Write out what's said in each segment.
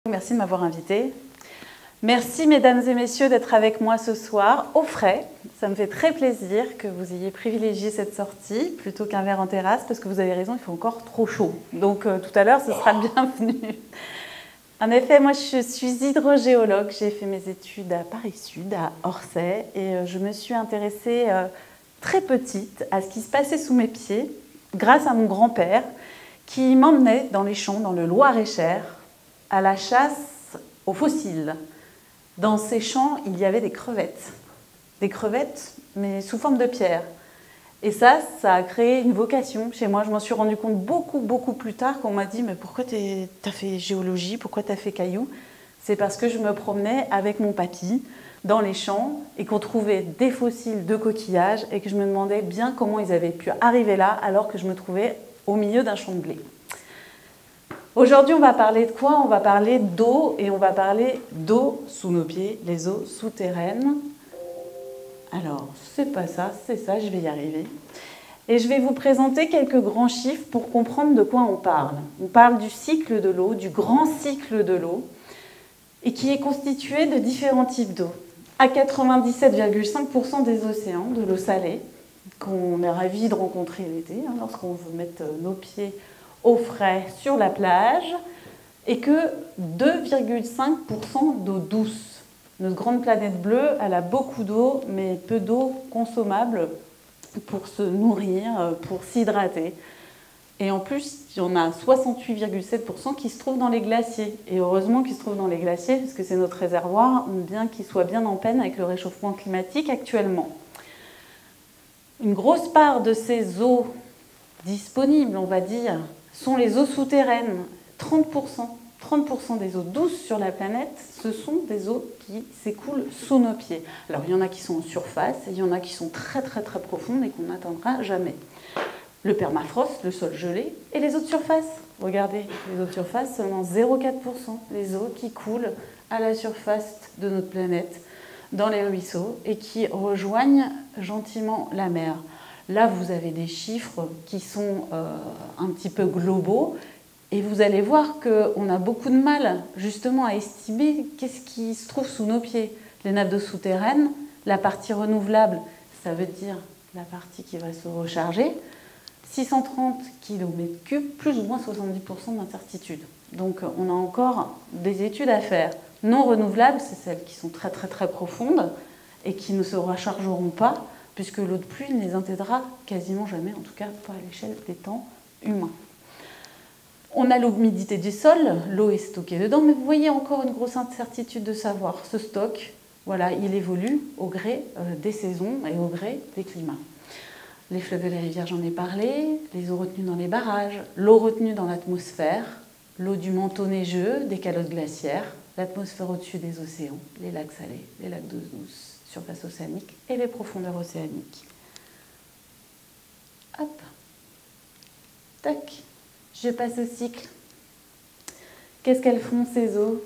Merci de m'avoir invitée. Merci mesdames et messieurs d'être avec moi ce soir au frais. Ça me fait très plaisir que vous ayez privilégié cette sortie plutôt qu'un verre en terrasse parce que vous avez raison, il fait encore trop chaud. Donc tout à l'heure, ce sera le bienvenu. En effet, moi je suis hydrogéologue. J'ai fait mes études à Paris-Sud, à Orsay, et je me suis intéressée très petite à ce qui se passait sous mes pieds grâce à mon grand-père qui m'emmenait dans les champs, dans le Loir-et-Cher, à la chasse aux fossiles. Dans ces champs, il y avait des crevettes, mais sous forme de pierre. Et ça a créé une vocation chez moi. Je m'en suis rendu compte beaucoup plus tard quand on m'a dit « Mais pourquoi t'as fait géologie? Pourquoi t'as fait cailloux ?» C'est parce que je me promenais avec mon papy dans les champs et qu'on trouvait des fossiles de coquillages et que je me demandais bien comment ils avaient pu arriver là alors que je me trouvais au milieu d'un champ de blé. Aujourd'hui, on va parler de quoi? On va parler d'eau et on va parler d'eau sous nos pieds, les eaux souterraines. Alors, c'est pas ça, c'est ça, je vais y arriver. Et je vais vous présenter quelques grands chiffres pour comprendre de quoi on parle. On parle du cycle de l'eau, du grand cycle de l'eau, et qui est constitué de différents types d'eau. À 97,5% des océans, de l'eau salée, qu'on est ravis de rencontrer l'été, lorsqu'on veut mettre nos pieds au frais sur la plage, et que 2,5% d'eau douce. Notre grande planète bleue, elle a beaucoup d'eau, mais peu d'eau consommable pour se nourrir, pour s'hydrater. Et en plus, il y en a 68,7% qui se trouvent dans les glaciers. Et heureusement qu'ils se trouvent dans les glaciers, parce que c'est notre réservoir, bien qu'il soit bien en peine avec le réchauffement climatique actuellement. Une grosse part de ces eaux disponibles, on va dire, sont les eaux souterraines. 30% des eaux douces sur la planète, ce sont des eaux qui s'écoulent sous nos pieds. Alors, il y en a qui sont en surface, et il y en a qui sont très profondes et qu'on n'atteindra jamais. Le permafrost, le sol gelé, et les eaux de surface. Regardez, les eaux de surface, seulement 0,4%. Les eaux qui coulent à la surface de notre planète, dans les ruisseaux, et qui rejoignent gentiment la mer. Là, vous avez des chiffres qui sont un petit peu globaux, et vous allez voir qu'on a beaucoup de mal, justement, à estimer qu'est-ce qui se trouve sous nos pieds. Les nappes d'eau souterraines, la partie renouvelable, ça veut dire la partie qui va se recharger, 630 km3, plus ou moins 70% d'incertitude. Donc on a encore des études à faire. Non renouvelables, c'est celles qui sont très profondes et qui ne se rechargeront pas, puisque l'eau de pluie ne les intégrera quasiment jamais, en tout cas pas à l'échelle des temps humains. On a l'humidité du sol, l'eau est stockée dedans, mais vous voyez encore une grosse incertitude de savoir. Ce stock, voilà, il évolue au gré des saisons et au gré des climats. Les fleuves et les rivières, j'en ai parlé, les eaux retenues dans les barrages, l'eau retenue dans l'atmosphère, l'eau du manteau neigeux, des calottes glaciaires, l'atmosphère au-dessus des océans, les lacs salés, les lacs d'eau douce, surface océanique et les profondeurs océaniques. Hop, tac, je passe au cycle. Qu'est-ce qu'elles font ces eaux?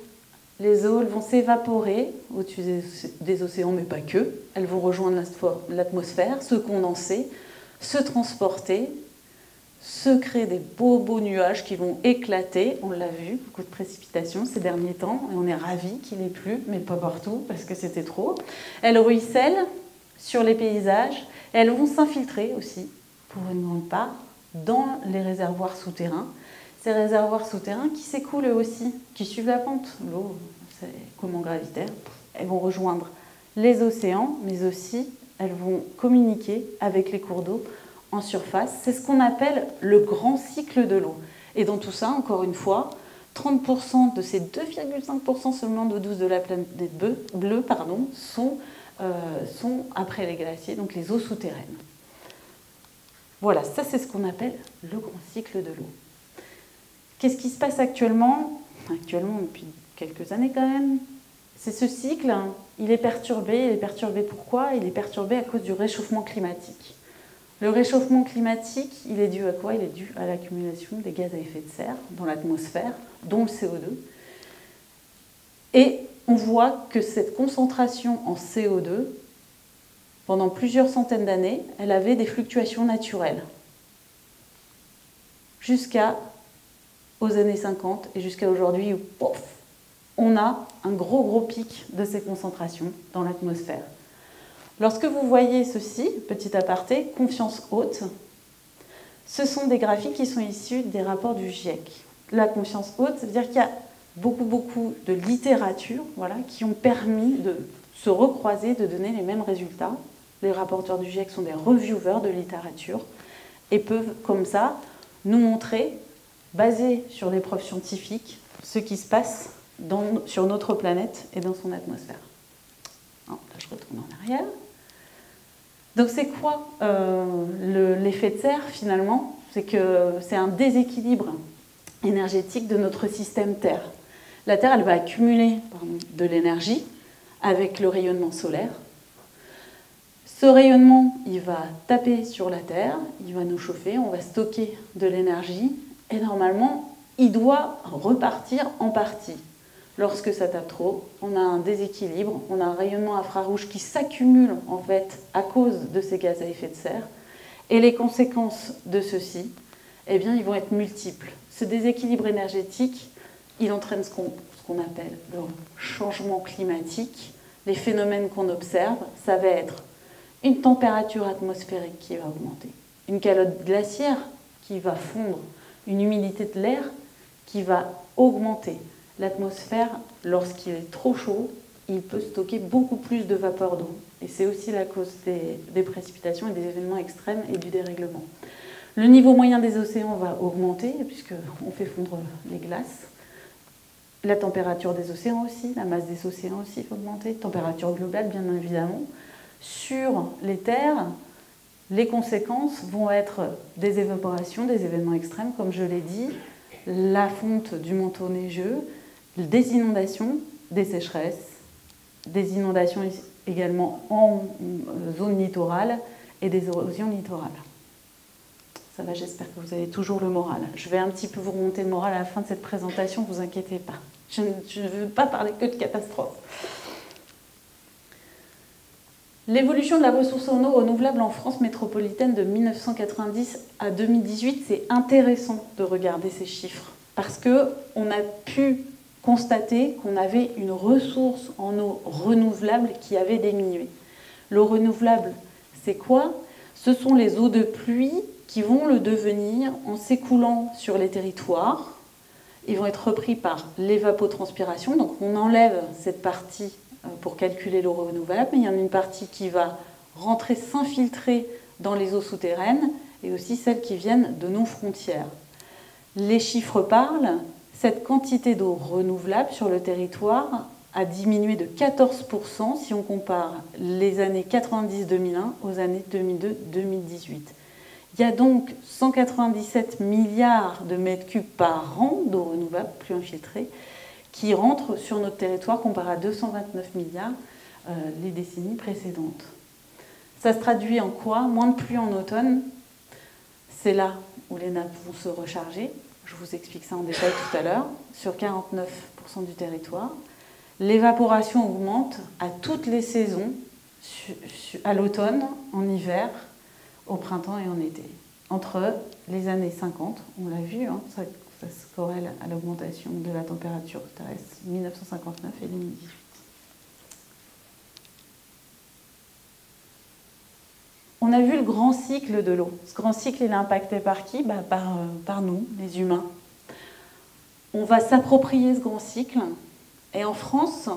Les eaux, elles vont s'évaporer au-dessus des océans, mais pas que. Elles vont rejoindre l'atmosphère, se condenser, se transporter, se créer des beaux nuages qui vont éclater. On l'a vu, beaucoup de précipitations ces derniers temps, et on est ravis qu'il n'y ait plus, mais pas partout, parce que c'était trop. Elles ruissellent sur les paysages, et elles vont s'infiltrer aussi, pour une grande part, dans les réservoirs souterrains. Ces réservoirs souterrains qui s'écoulent eux aussi, qui suivent la pente. L'eau, c'est comment gravitaire. Elles vont rejoindre les océans, mais aussi elles vont communiquer avec les cours d'eau en surface. C'est ce qu'on appelle le grand cycle de l'eau. Et dans tout ça, encore une fois, 30% de ces 2,5% seulement d'eau douce de la planète bleue sont après les glaciers, donc les eaux souterraines. Voilà, ça c'est ce qu'on appelle le grand cycle de l'eau. Qu'est-ce qui se passe actuellement? Actuellement, depuis quelques années quand même, c'est ce cycle, il est perturbé. Il est perturbé pourquoi? Il est perturbé à cause du réchauffement climatique. Le réchauffement climatique, il est dû à quoi? Il est dû à l'accumulation des gaz à effet de serre dans l'atmosphère, dont le CO2. Et on voit que cette concentration en CO2, pendant plusieurs centaines d'années, elle avait des fluctuations naturelles. Jusqu'aux années 50 et jusqu'à aujourd'hui où, pof, on a un gros pic de ces concentrations dans l'atmosphère. Lorsque vous voyez ceci, petit aparté, confiance haute, ce sont des graphiques qui sont issus des rapports du GIEC. La confiance haute, ça veut dire qu'il y a beaucoup de littérature, voilà, qui ont permis de se recroiser, de donner les mêmes résultats. Les rapporteurs du GIEC sont des reviewers de littérature et peuvent, comme ça, nous montrer, basé sur des preuves scientifiques, ce qui se passe sur notre planète et dans son atmosphère. Alors, là, je retourne en arrière. Donc, c'est quoi l'effet de serre, finalement? C'est que c'est un déséquilibre énergétique de notre système Terre. La Terre, elle va accumuler de l'énergie avec le rayonnement solaire. Ce rayonnement, il va taper sur la Terre, il va nous chauffer, on va stocker de l'énergie, et normalement, il doit repartir en partie. Lorsque ça tape trop, on a un déséquilibre, on a un rayonnement infrarouge qui s'accumule en fait à cause de ces gaz à effet de serre, et les conséquences de ceci, eh bien, ils vont être multiples. Ce déséquilibre énergétique, il entraîne ce qu'on appelle le changement climatique. Les phénomènes qu'on observe, ça va être une température atmosphérique qui va augmenter, une calotte glaciaire qui va fondre, une humidité de l'air qui va augmenter. L'atmosphère, lorsqu'il est trop chaud, il peut stocker beaucoup plus de vapeur d'eau. Et c'est aussi la cause des précipitations et des événements extrêmes et du dérèglement. Le niveau moyen des océans va augmenter, puisqu'on fait fondre les glaces. La température des océans aussi, la masse des océans aussi va augmenter. Température globale, bien évidemment. Sur les terres, les conséquences vont être des évaporations, des événements extrêmes, comme je l'ai dit, la fonte du manteau neigeux, des inondations, des sécheresses, des inondations également en zone littorale et des érosions littorales. Ça va, j'espère que vous avez toujours le moral. Je vais un petit peu vous remonter le moral à la fin de cette présentation, ne vous inquiétez pas. Je ne veux pas parler que de catastrophes. L'évolution de la ressource en eau renouvelable en France métropolitaine de 1990 à 2018, c'est intéressant de regarder ces chiffres parce qu'on a pu constater qu'on avait une ressource en eau renouvelable qui avait diminué. L'eau renouvelable, c'est quoi? Ce sont les eaux de pluie qui vont le devenir en s'écoulant sur les territoires. Ils vont être repris par l'évapotranspiration, donc on enlève cette partie pour calculer l'eau renouvelable, mais il y en a une partie qui va rentrer, s'infiltrer dans les eaux souterraines, et aussi celles qui viennent de nos frontières. Les chiffres parlent, cette quantité d'eau renouvelable sur le territoire a diminué de 14% si on compare les années 90-2001 aux années 2002-2018. Il y a donc 197 milliards de mètres cubes par an d'eau renouvelable, plus infiltrée, qui rentrent sur notre territoire comparé à 229 milliards les décennies précédentes. Ça se traduit en quoi? Moins de pluie en automne, c'est là où les nappes vont se recharger. Je vous explique ça en détail tout à l'heure, sur 49% du territoire. L'évaporation augmente à toutes les saisons, à l'automne, en hiver, au printemps et en été. Entre les années 50, on l'a vu, hein, ça se corrèle à l'augmentation de la température terrestre 1959 et 2018. On a vu le grand cycle de l'eau. Ce grand cycle, il est impacté par qui? Par nous, les humains. On va s'approprier ce grand cycle. Et en France,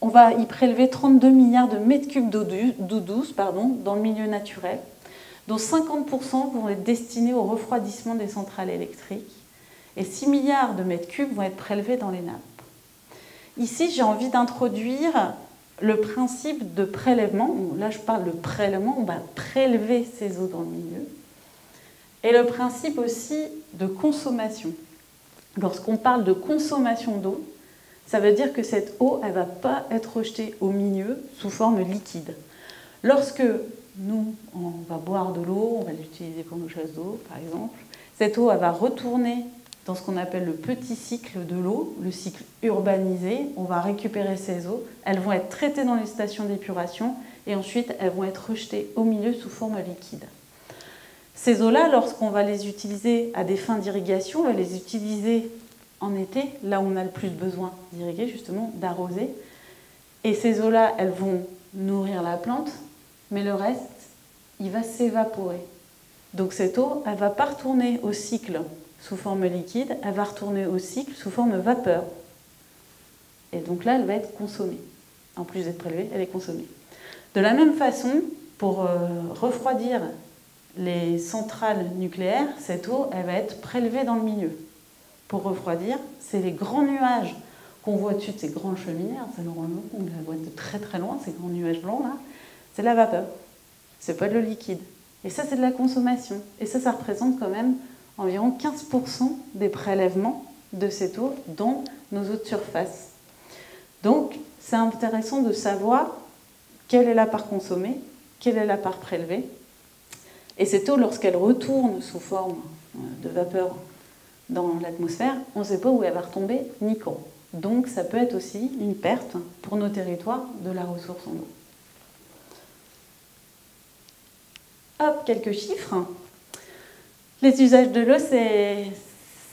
on va y prélever 32 milliards de mètres cubes d'eau douce dans le milieu naturel, dont 50% vont être destinés au refroidissement des centrales électriques. Et 6 milliards de mètres cubes vont être prélevés dans les nappes. Ici, j'ai envie d'introduire le principe de prélèvement. Là, je parle de prélèvement, on va prélever ces eaux dans le milieu. Et le principe aussi de consommation. Lorsqu'on parle de consommation d'eau, ça veut dire que cette eau, elle ne va pas être rejetée au milieu sous forme liquide. Lorsque nous, on va boire de l'eau, on va l'utiliser pour nos chasses d'eau, par exemple, cette eau, elle va retourner dans ce qu'on appelle le petit cycle de l'eau, le cycle urbanisé. On va récupérer ces eaux, elles vont être traitées dans les stations d'épuration et ensuite elles vont être rejetées au milieu sous forme liquide. Ces eaux-là, lorsqu'on va les utiliser à des fins d'irrigation, on va les utiliser en été, là où on a le plus besoin d'irriguer, justement, d'arroser. Et ces eaux-là, elles vont nourrir la plante, mais le reste, il va s'évaporer. Donc cette eau, elle ne va pas retourner au cycle sous forme liquide, elle va retourner au cycle sous forme vapeur. Et donc là, elle va être consommée. En plus d'être prélevée, elle est consommée. De la même façon, pour refroidir les centrales nucléaires, cette eau, elle va être prélevée dans le milieu. Pour refroidir, c'est les grands nuages qu'on voit au-dessus de ces grandes cheminées, ça normalement, on la voit de très très loin, ces grands nuages blancs là, c'est de la vapeur, c'est pas de l'eau liquide. Et ça, c'est de la consommation. Et ça représente quand même environ 15% des prélèvements de cette eau dans nos eaux de surface. Donc, c'est intéressant de savoir quelle est la part consommée, quelle est la part prélevée. Et cette eau, lorsqu'elle retourne sous forme de vapeur dans l'atmosphère, on ne sait pas où elle va retomber ni quand. Donc, ça peut être aussi une perte pour nos territoires de la ressource en eau. Hop, quelques chiffres. Les usages de l'eau,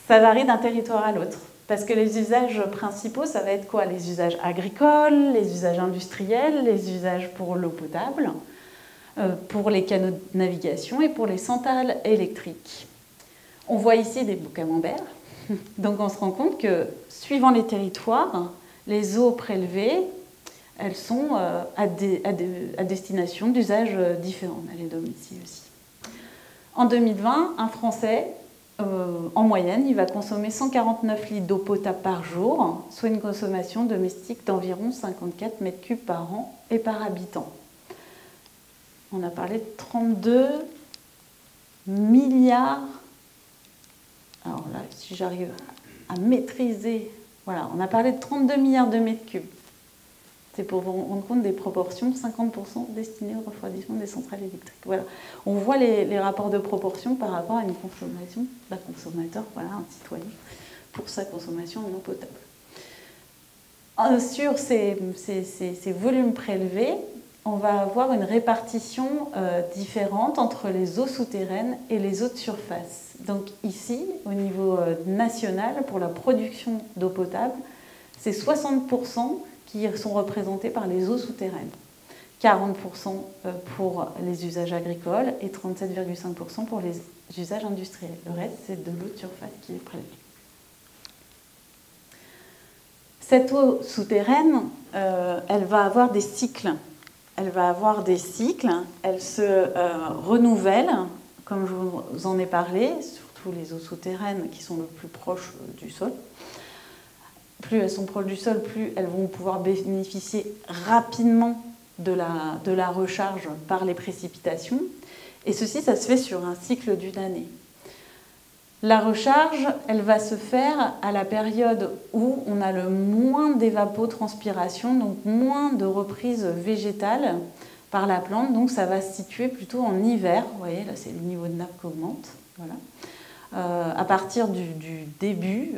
ça varie d'un territoire à l'autre. Parce que les usages principaux, ça va être quoi? Les usages agricoles, les usages industriels, les usages pour l'eau potable, pour les canaux de navigation et pour les centrales électriques. On voit ici des beaux camemberts. Donc on se rend compte que, suivant les territoires, les eaux prélevées, elles sont à destination d'usages différents. On a les domiciles aussi. En 2020, un Français, en moyenne, il va consommer 149 litres d'eau potable par jour, soit une consommation domestique d'environ 54 mètres cubes par an et par habitant. On a parlé de 32 milliards. Alors là, si j'arrive à maîtriser, voilà, on a parlé de 32 milliards de mètres cubes. C'est pour vous rendre compte des proportions, 50% destinés au refroidissement des centrales électriques. Voilà. On voit les rapports de proportion par rapport à une consommation d'un consommateur, voilà, un citoyen, pour sa consommation en eau potable. Sur ces volumes prélevés, on va avoir une répartition différente entre les eaux souterraines et les eaux de surface. Donc ici, au niveau national, pour la production d'eau potable, c'est 60% qui sont représentés par les eaux souterraines, 40% pour les usages agricoles et 37,5% pour les usages industriels. Le reste, c'est de l'eau de surface qui est prélevée. Cette eau souterraine, elle va avoir des cycles. Elle se renouvelle, comme je vous en ai parlé, surtout les eaux souterraines qui sont le plus proches du sol. Plus elles sont proches du sol, plus elles vont pouvoir bénéficier rapidement de la recharge par les précipitations. Et ceci, ça se fait sur un cycle d'une année. La recharge, elle va se faire à la période où on a le moins d'évapotranspiration, donc moins de reprise végétale par la plante. Donc ça va se situer plutôt en hiver. Vous voyez, là, c'est le niveau de nappe qui augmente. Voilà. À partir du début,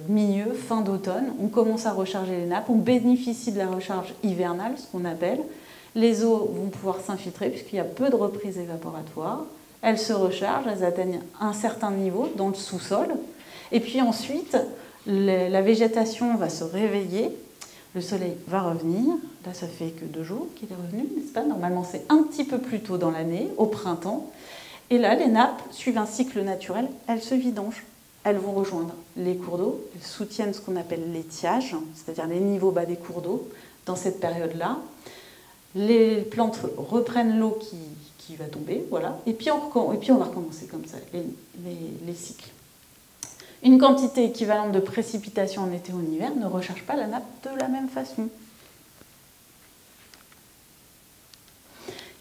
milieu, fin d'automne, on commence à recharger les nappes, on bénéficie de la recharge hivernale, ce qu'on appelle. Les eaux vont pouvoir s'infiltrer puisqu'il y a peu de reprises évaporatoires. Elles se rechargent, elles atteignent un certain niveau dans le sous-sol. Et puis ensuite, la végétation va se réveiller, le soleil va revenir. Là, ça fait que 2 jours qu'il est revenu, n'est-ce pas? Normalement, c'est un petit peu plus tôt dans l'année, au printemps. Et là, les nappes suivent un cycle naturel, elles se vidangent. Elles vont rejoindre les cours d'eau, elles soutiennent ce qu'on appelle l'étiage, c'est-à-dire les niveaux bas des cours d'eau dans cette période-là. Les plantes reprennent l'eau qui va tomber, voilà. Et puis on va recommencer comme ça, les cycles. Une quantité équivalente de précipitations en été ou en hiver ne recharge pas la nappe de la même façon.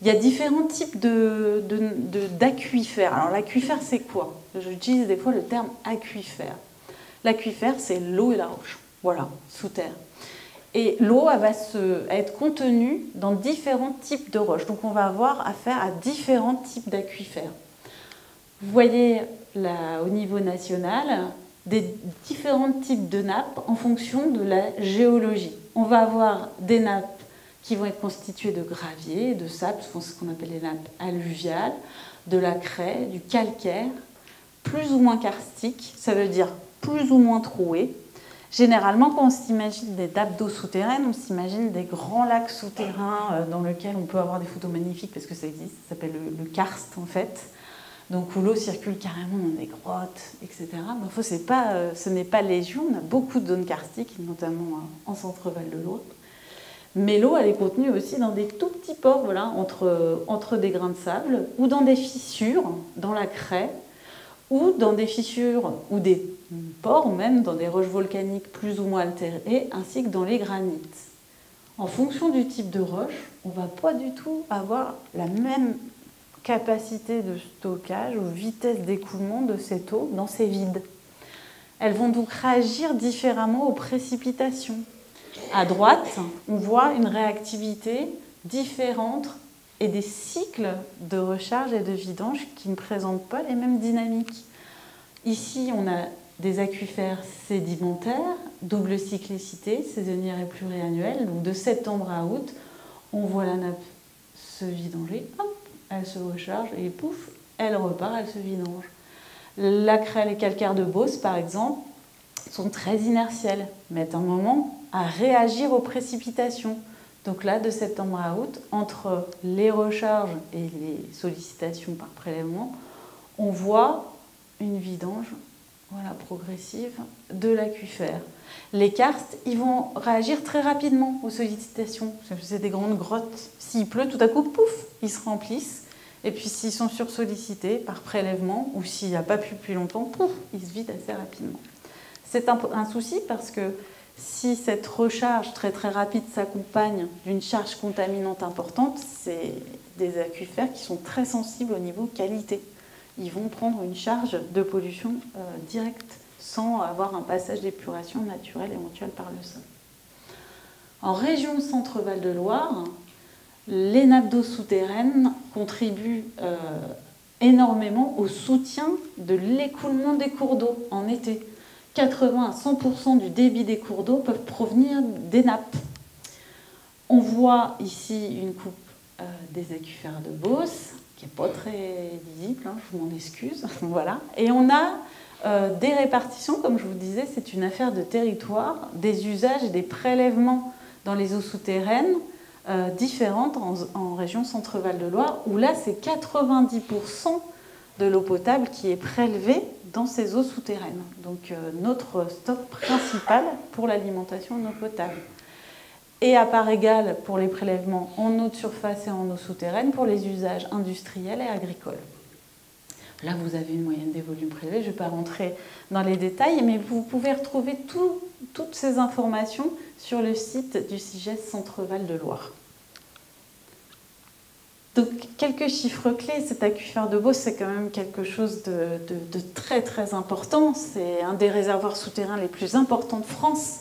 Il y a différents types d'aquifères. Alors l'aquifère, c'est quoi? J'utilise des fois le terme aquifère. L'aquifère, c'est l'eau et la roche, voilà, sous terre. Et l'eau, elle va être contenue dans différents types de roches. Donc on va avoir affaire à différents types d'aquifères. Vous voyez là, au niveau national, des différents types de nappes en fonction de la géologie. On va avoir des nappes qui vont être constituées de gravier, de sable, ce qu'on appelle les nappes alluviales, de la craie, du calcaire, plus ou moins karstique, ça veut dire plus ou moins troué. Généralement, quand on s'imagine des nappes d'eau souterraines, on s'imagine des grands lacs souterrains dans lesquels on peut avoir des photos magnifiques parce que ça existe, ça s'appelle le karst en fait. Donc où l'eau circule carrément dans des grottes, etc. Mais ce n'est pas légion, on a beaucoup de zones karstiques, notamment en centre-val de Loire. Mais l'eau, elle est contenue aussi dans des tout petits pores, voilà, entre des grains de sable, ou dans des fissures, dans la craie, ou dans des fissures, ou des pores, ou même dans des roches volcaniques plus ou moins altérées, ainsi que dans les granites. En fonction du type de roche, on ne va pas du tout avoir la même capacité de stockage ou vitesse d'écoulement de cette eau dans ces vides. Elles vont donc réagir différemment aux précipitations. À droite, on voit une réactivité différente et des cycles de recharge et de vidange qui ne présentent pas les mêmes dynamiques. Ici, on a des aquifères sédimentaires, double cyclicité, saisonnière et pluriannuelle. Donc de septembre à août, on voit la nappe se vidanger, hop, elle se recharge et pouf, elle repart, elle se vidange. La craie, les calcaires de Beauce, par exemple, sont très inertiels, mettent un moment à réagir aux précipitations. Donc là, de septembre à août, entre les recharges et les sollicitations par prélèvement, on voit une vidange, voilà, progressive de l'aquifère. Les karstes, ils vont réagir très rapidement aux sollicitations. C'est des grandes grottes. S'il pleut, tout à coup, pouf, ils se remplissent. Et puis s'ils sont sursollicités par prélèvement, ou s'il n'y a pas plu depuis longtemps, pouf, ils se vident assez rapidement. C'est un souci parce que si cette recharge très très rapide s'accompagne d'une charge contaminante importante, c'est des aquifères qui sont très sensibles au niveau qualité. Ils vont prendre une charge de pollution directe sans avoir un passage d'épuration naturelle éventuelle par le sol. En région Centre-Val de Loire, les nappes d'eau souterraines contribuent énormément au soutien de l'écoulement des cours d'eau en été. 80 à 100% du débit des cours d'eau peuvent provenir des nappes. On voit ici une coupe des aquifères de Beauce, qui n'est pas très visible, hein, je m'en excuse. Voilà. Et on a des répartitions, comme je vous disais, c'est une affaire de territoire, des usages et des prélèvements dans les eaux souterraines différentes en région Centre-Val de Loire, où là, c'est 90% de l'eau potable qui est prélevée dans ces eaux souterraines. Donc notre stock principal pour l'alimentation en eau potable. Et à part égale pour les prélèvements en eau de surface et en eau souterraine pour les usages industriels et agricoles. Là, vous avez une moyenne des volumes prélevés. Je ne vais pas rentrer dans les détails, mais vous pouvez retrouver toutes ces informations sur le site du CIGES Centre-Val de Loire. Donc, quelques chiffres clés. Cet aquifère de Beauce, c'est quand même quelque chose de très, très important. C'est un des réservoirs souterrains les plus importants de France.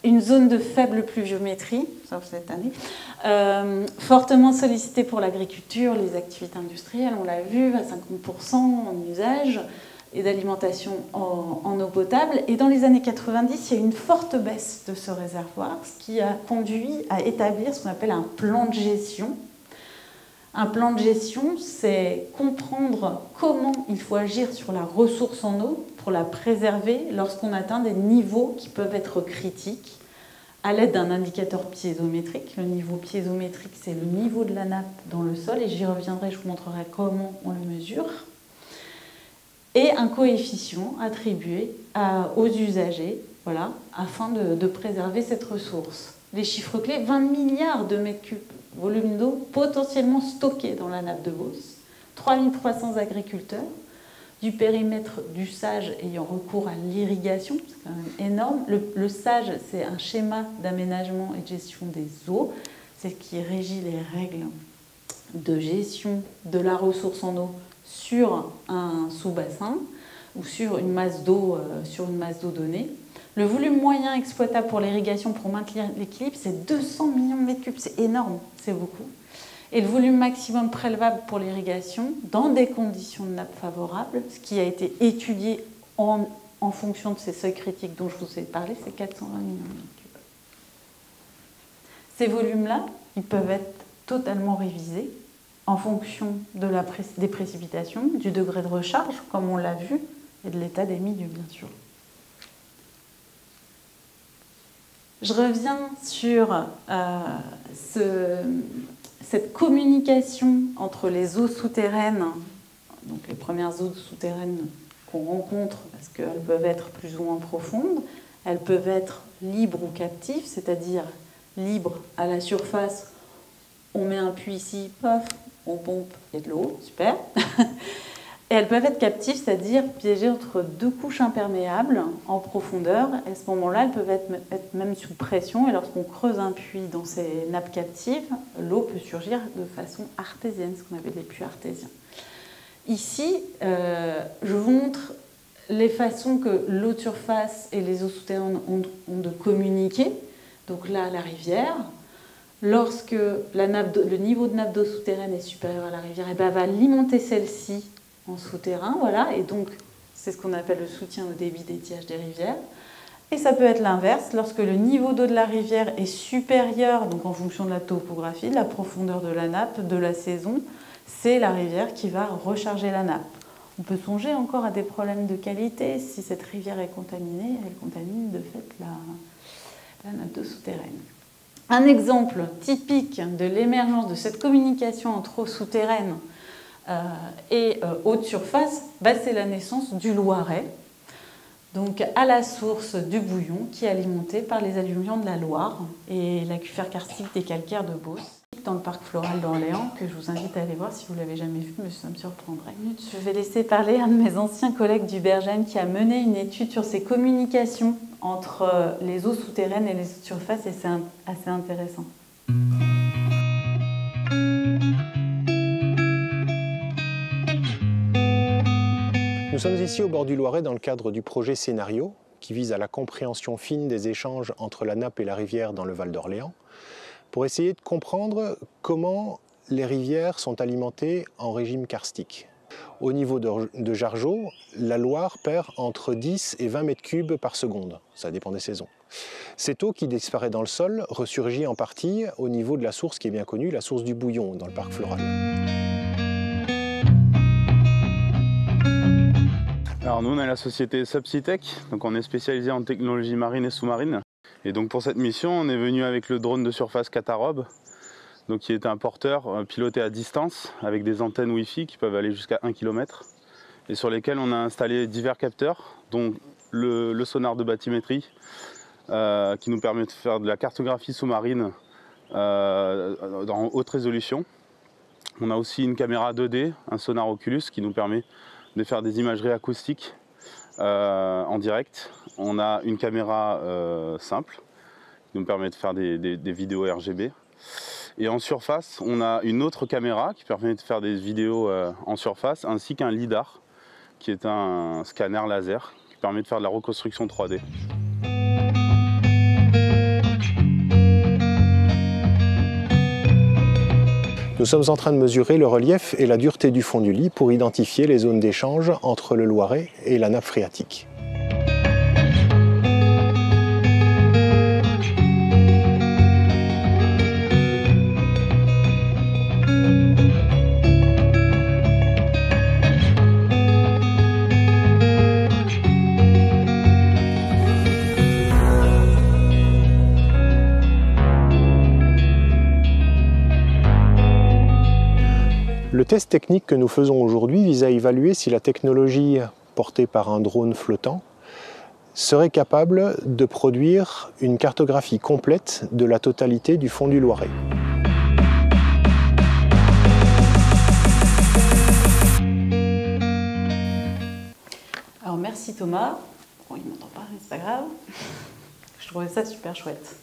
Une zone de faible pluviométrie, sauf cette année, fortement sollicitée pour l'agriculture, les activités industrielles, on l'a vu, à 50% en usage et d'alimentation en eau potable. Et dans les années 90, il y a eu une forte baisse de ce réservoir, ce qui a conduit à établir ce qu'on appelle un plan de gestion. Un plan de gestion, c'est comprendre comment il faut agir sur la ressource en eau pour la préserver lorsqu'on atteint des niveaux qui peuvent être critiques à l'aide d'un indicateur piézométrique. Le niveau piézométrique, c'est le niveau de la nappe dans le sol, et j'y reviendrai, je vous montrerai comment on le mesure. Et un coefficient attribué aux usagers, voilà, afin de préserver cette ressource. Les chiffres clés, 20 milliards de mètres cubes volume d'eau potentiellement stocké dans la nappe de Beauce, 3300 agriculteurs, du périmètre du SAGE ayant recours à l'irrigation, c'est quand même énorme. Le SAGE, c'est un schéma d'aménagement et de gestion des eaux, c'est ce qui régit les règles de gestion de la ressource en eau sur un sous-bassin ou sur une masse d'eau donnée. Le volume moyen exploitable pour l'irrigation pour maintenir l'équilibre, c'est 200 millions de mètres cubes. C'est énorme, c'est beaucoup. Et le volume maximum prélevable pour l'irrigation, dans des conditions de nappe favorables, ce qui a été étudié en fonction de ces seuils critiques dont je vous ai parlé, c'est 420 millions de mètres cubes. Ces volumes-là, ils peuvent être totalement révisés en fonction des précipitations, du degré de recharge, comme on l'a vu, et de l'état des milieux, bien sûr. Je reviens sur cette communication entre les eaux souterraines, donc les premières eaux souterraines qu'on rencontre, parce qu'elles peuvent être plus ou moins profondes, elles peuvent être libres ou captives, c'est-à-dire libres à la surface, on met un puits ici, paf, on pompe, il y a de l'eau, super. Et elles peuvent être captives, c'est-à-dire piégées entre deux couches imperméables en profondeur. Et à ce moment-là, elles peuvent être même sous pression. Et lorsqu'on creuse un puits dans ces nappes captives, l'eau peut surgir de façon artésienne, ce qu'on appelle les puits artésiens. Ici, je vous montre les façons que l'eau de surface et les eaux souterraines ont de communiquer. Donc là, la rivière. Lorsque le niveau de nappe d'eau souterraine est supérieur à la rivière, elle va alimenter celle-ci en souterrain, voilà, et donc c'est ce qu'on appelle le soutien au débit d'étiage des rivières. Et ça peut être l'inverse, lorsque le niveau d'eau de la rivière est supérieur, donc en fonction de la topographie, de la profondeur de la nappe, de la saison, c'est la rivière qui va recharger la nappe. On peut songer encore à des problèmes de qualité. Si cette rivière est contaminée, elle contamine de fait la nappe d'eau souterraine. Un exemple typique de l'émergence de cette communication entre eau souterraine et eau de surface, c'est la naissance du Loiret, donc à la source du Bouillon, qui est alimenté par les alluvions de la Loire et l'aquifère karstique des calcaires de Beauce, dans le parc floral d'Orléans, que je vous invite à aller voir si vous ne l'avez jamais vu, mais ça me surprendrait. Je vais laisser parler un de mes anciens collègues du Bergène qui a mené une étude sur ces communications entre les eaux souterraines et les eaux de surface, et c'est assez intéressant. Nous sommes ici au bord du Loiret dans le cadre du projet Scénario, qui vise à la compréhension fine des échanges entre la nappe et la rivière dans le Val d'Orléans, pour essayer de comprendre comment les rivières sont alimentées en régime karstique. Au niveau de Jargeau, la Loire perd entre 10 et 20 mètres cubes par seconde, ça dépend des saisons. Cette eau qui disparaît dans le sol ressurgit en partie au niveau de la source qui est bien connue, la source du Bouillon dans le parc floral. Alors nous on est la société Subsitech, donc on est spécialisé en technologie marine et sous-marine. Et donc pour cette mission on est venu avec le drone de surface Catarob, donc qui est un porteur piloté à distance avec des antennes Wi-Fi qui peuvent aller jusqu'à 1 km et sur lesquelles on a installé divers capteurs, dont le sonar de bathymétrie qui nous permet de faire de la cartographie sous-marine en haute résolution. On a aussi une caméra 2D, un sonar Oculus qui nous permet de faire des imageries acoustiques en direct. On a une caméra simple qui nous permet de faire des vidéos RGB. Et en surface, on a une autre caméra qui permet de faire des vidéos en surface, ainsi qu'un LiDAR, qui est un scanner laser qui permet de faire de la reconstruction 3D. Nous sommes en train de mesurer le relief et la dureté du fond du lit pour identifier les zones d'échange entre le Loiret et la nappe phréatique. Le test technique que nous faisons aujourd'hui vise à évaluer si la technologie portée par un drone flottant serait capable de produire une cartographie complète de la totalité du fond du Loiret. Alors merci Thomas. Bon, il ne m'entend pas, mais c'est pas grave. Je trouvais ça super chouette.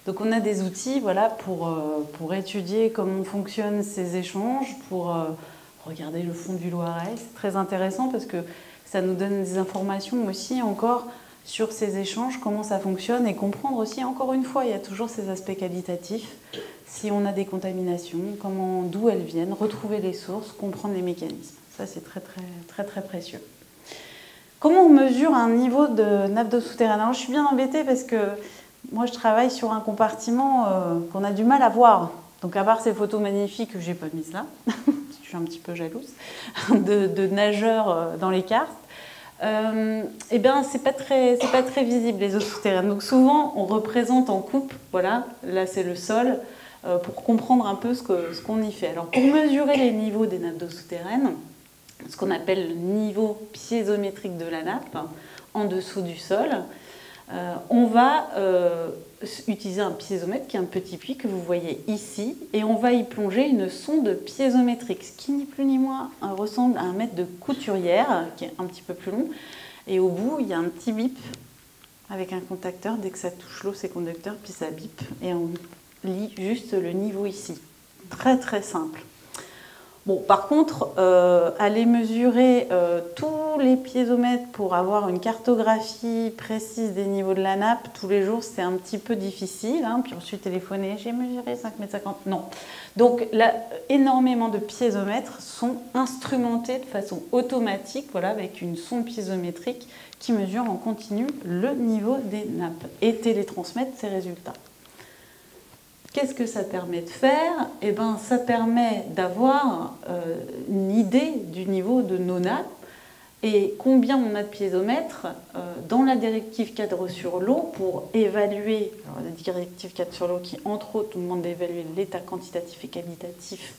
Donc on a des outils voilà, pour étudier comment fonctionnent ces échanges, pour regarder le fond du Loiret. C'est très intéressant parce que ça nous donne des informations aussi encore sur ces échanges, comment ça fonctionne et comprendre aussi, encore une fois, il y a toujours ces aspects qualitatifs. Si on a des contaminations, d'où elles viennent, retrouver les sources, comprendre les mécanismes. Ça c'est très précieux. Comment on mesure un niveau de nappe d'eau souterraine? Alors je suis bien embêtée parce que moi, je travaille sur un compartiment qu'on a du mal à voir. Donc, à part ces photos magnifiques que je n'ai pas mises là, je suis un petit peu jalouse, de nageurs dans les karstes, Eh bien, c'est pas très visible, les eaux souterraines. Donc souvent, on représente en coupe, voilà, là c'est le sol, pour comprendre un peu ce qu'on y fait. Alors, pour mesurer les niveaux des nappes d'eau souterraines, ce qu'on appelle le niveau piézométrique de la nappe, en dessous du sol, on va utiliser un piézomètre, qui est un petit puits que vous voyez ici, et on va y plonger une sonde piézométrique, ce qui ni plus ni moins ressemble à un mètre de couturière, qui est un petit peu plus long, et au bout, il y a un petit bip avec un contacteur. Dès que ça touche l'eau, c'est conducteur, puis ça bip, et on lit juste le niveau ici. Très très simple. Bon, par contre, aller mesurer tous les piézomètres pour avoir une cartographie précise des niveaux de la nappe tous les jours, c'est un petit peu difficile. Hein. Puis ensuite téléphoner, j'ai mesuré 5,50 m. Non. Donc là, énormément de piézomètres sont instrumentés de façon automatique, voilà, avec une sonde piézométrique qui mesure en continu le niveau des nappes et télétransmettre ces résultats. Qu'est-ce que ça permet de faire? Eh bien, ça permet d'avoir une idée du niveau de nos nappes et combien on a de piézomètres dans la directive cadre sur l'eau pour évaluer, alors la directive cadre sur l'eau qui, entre autres, nous demande d'évaluer l'état quantitatif et qualitatif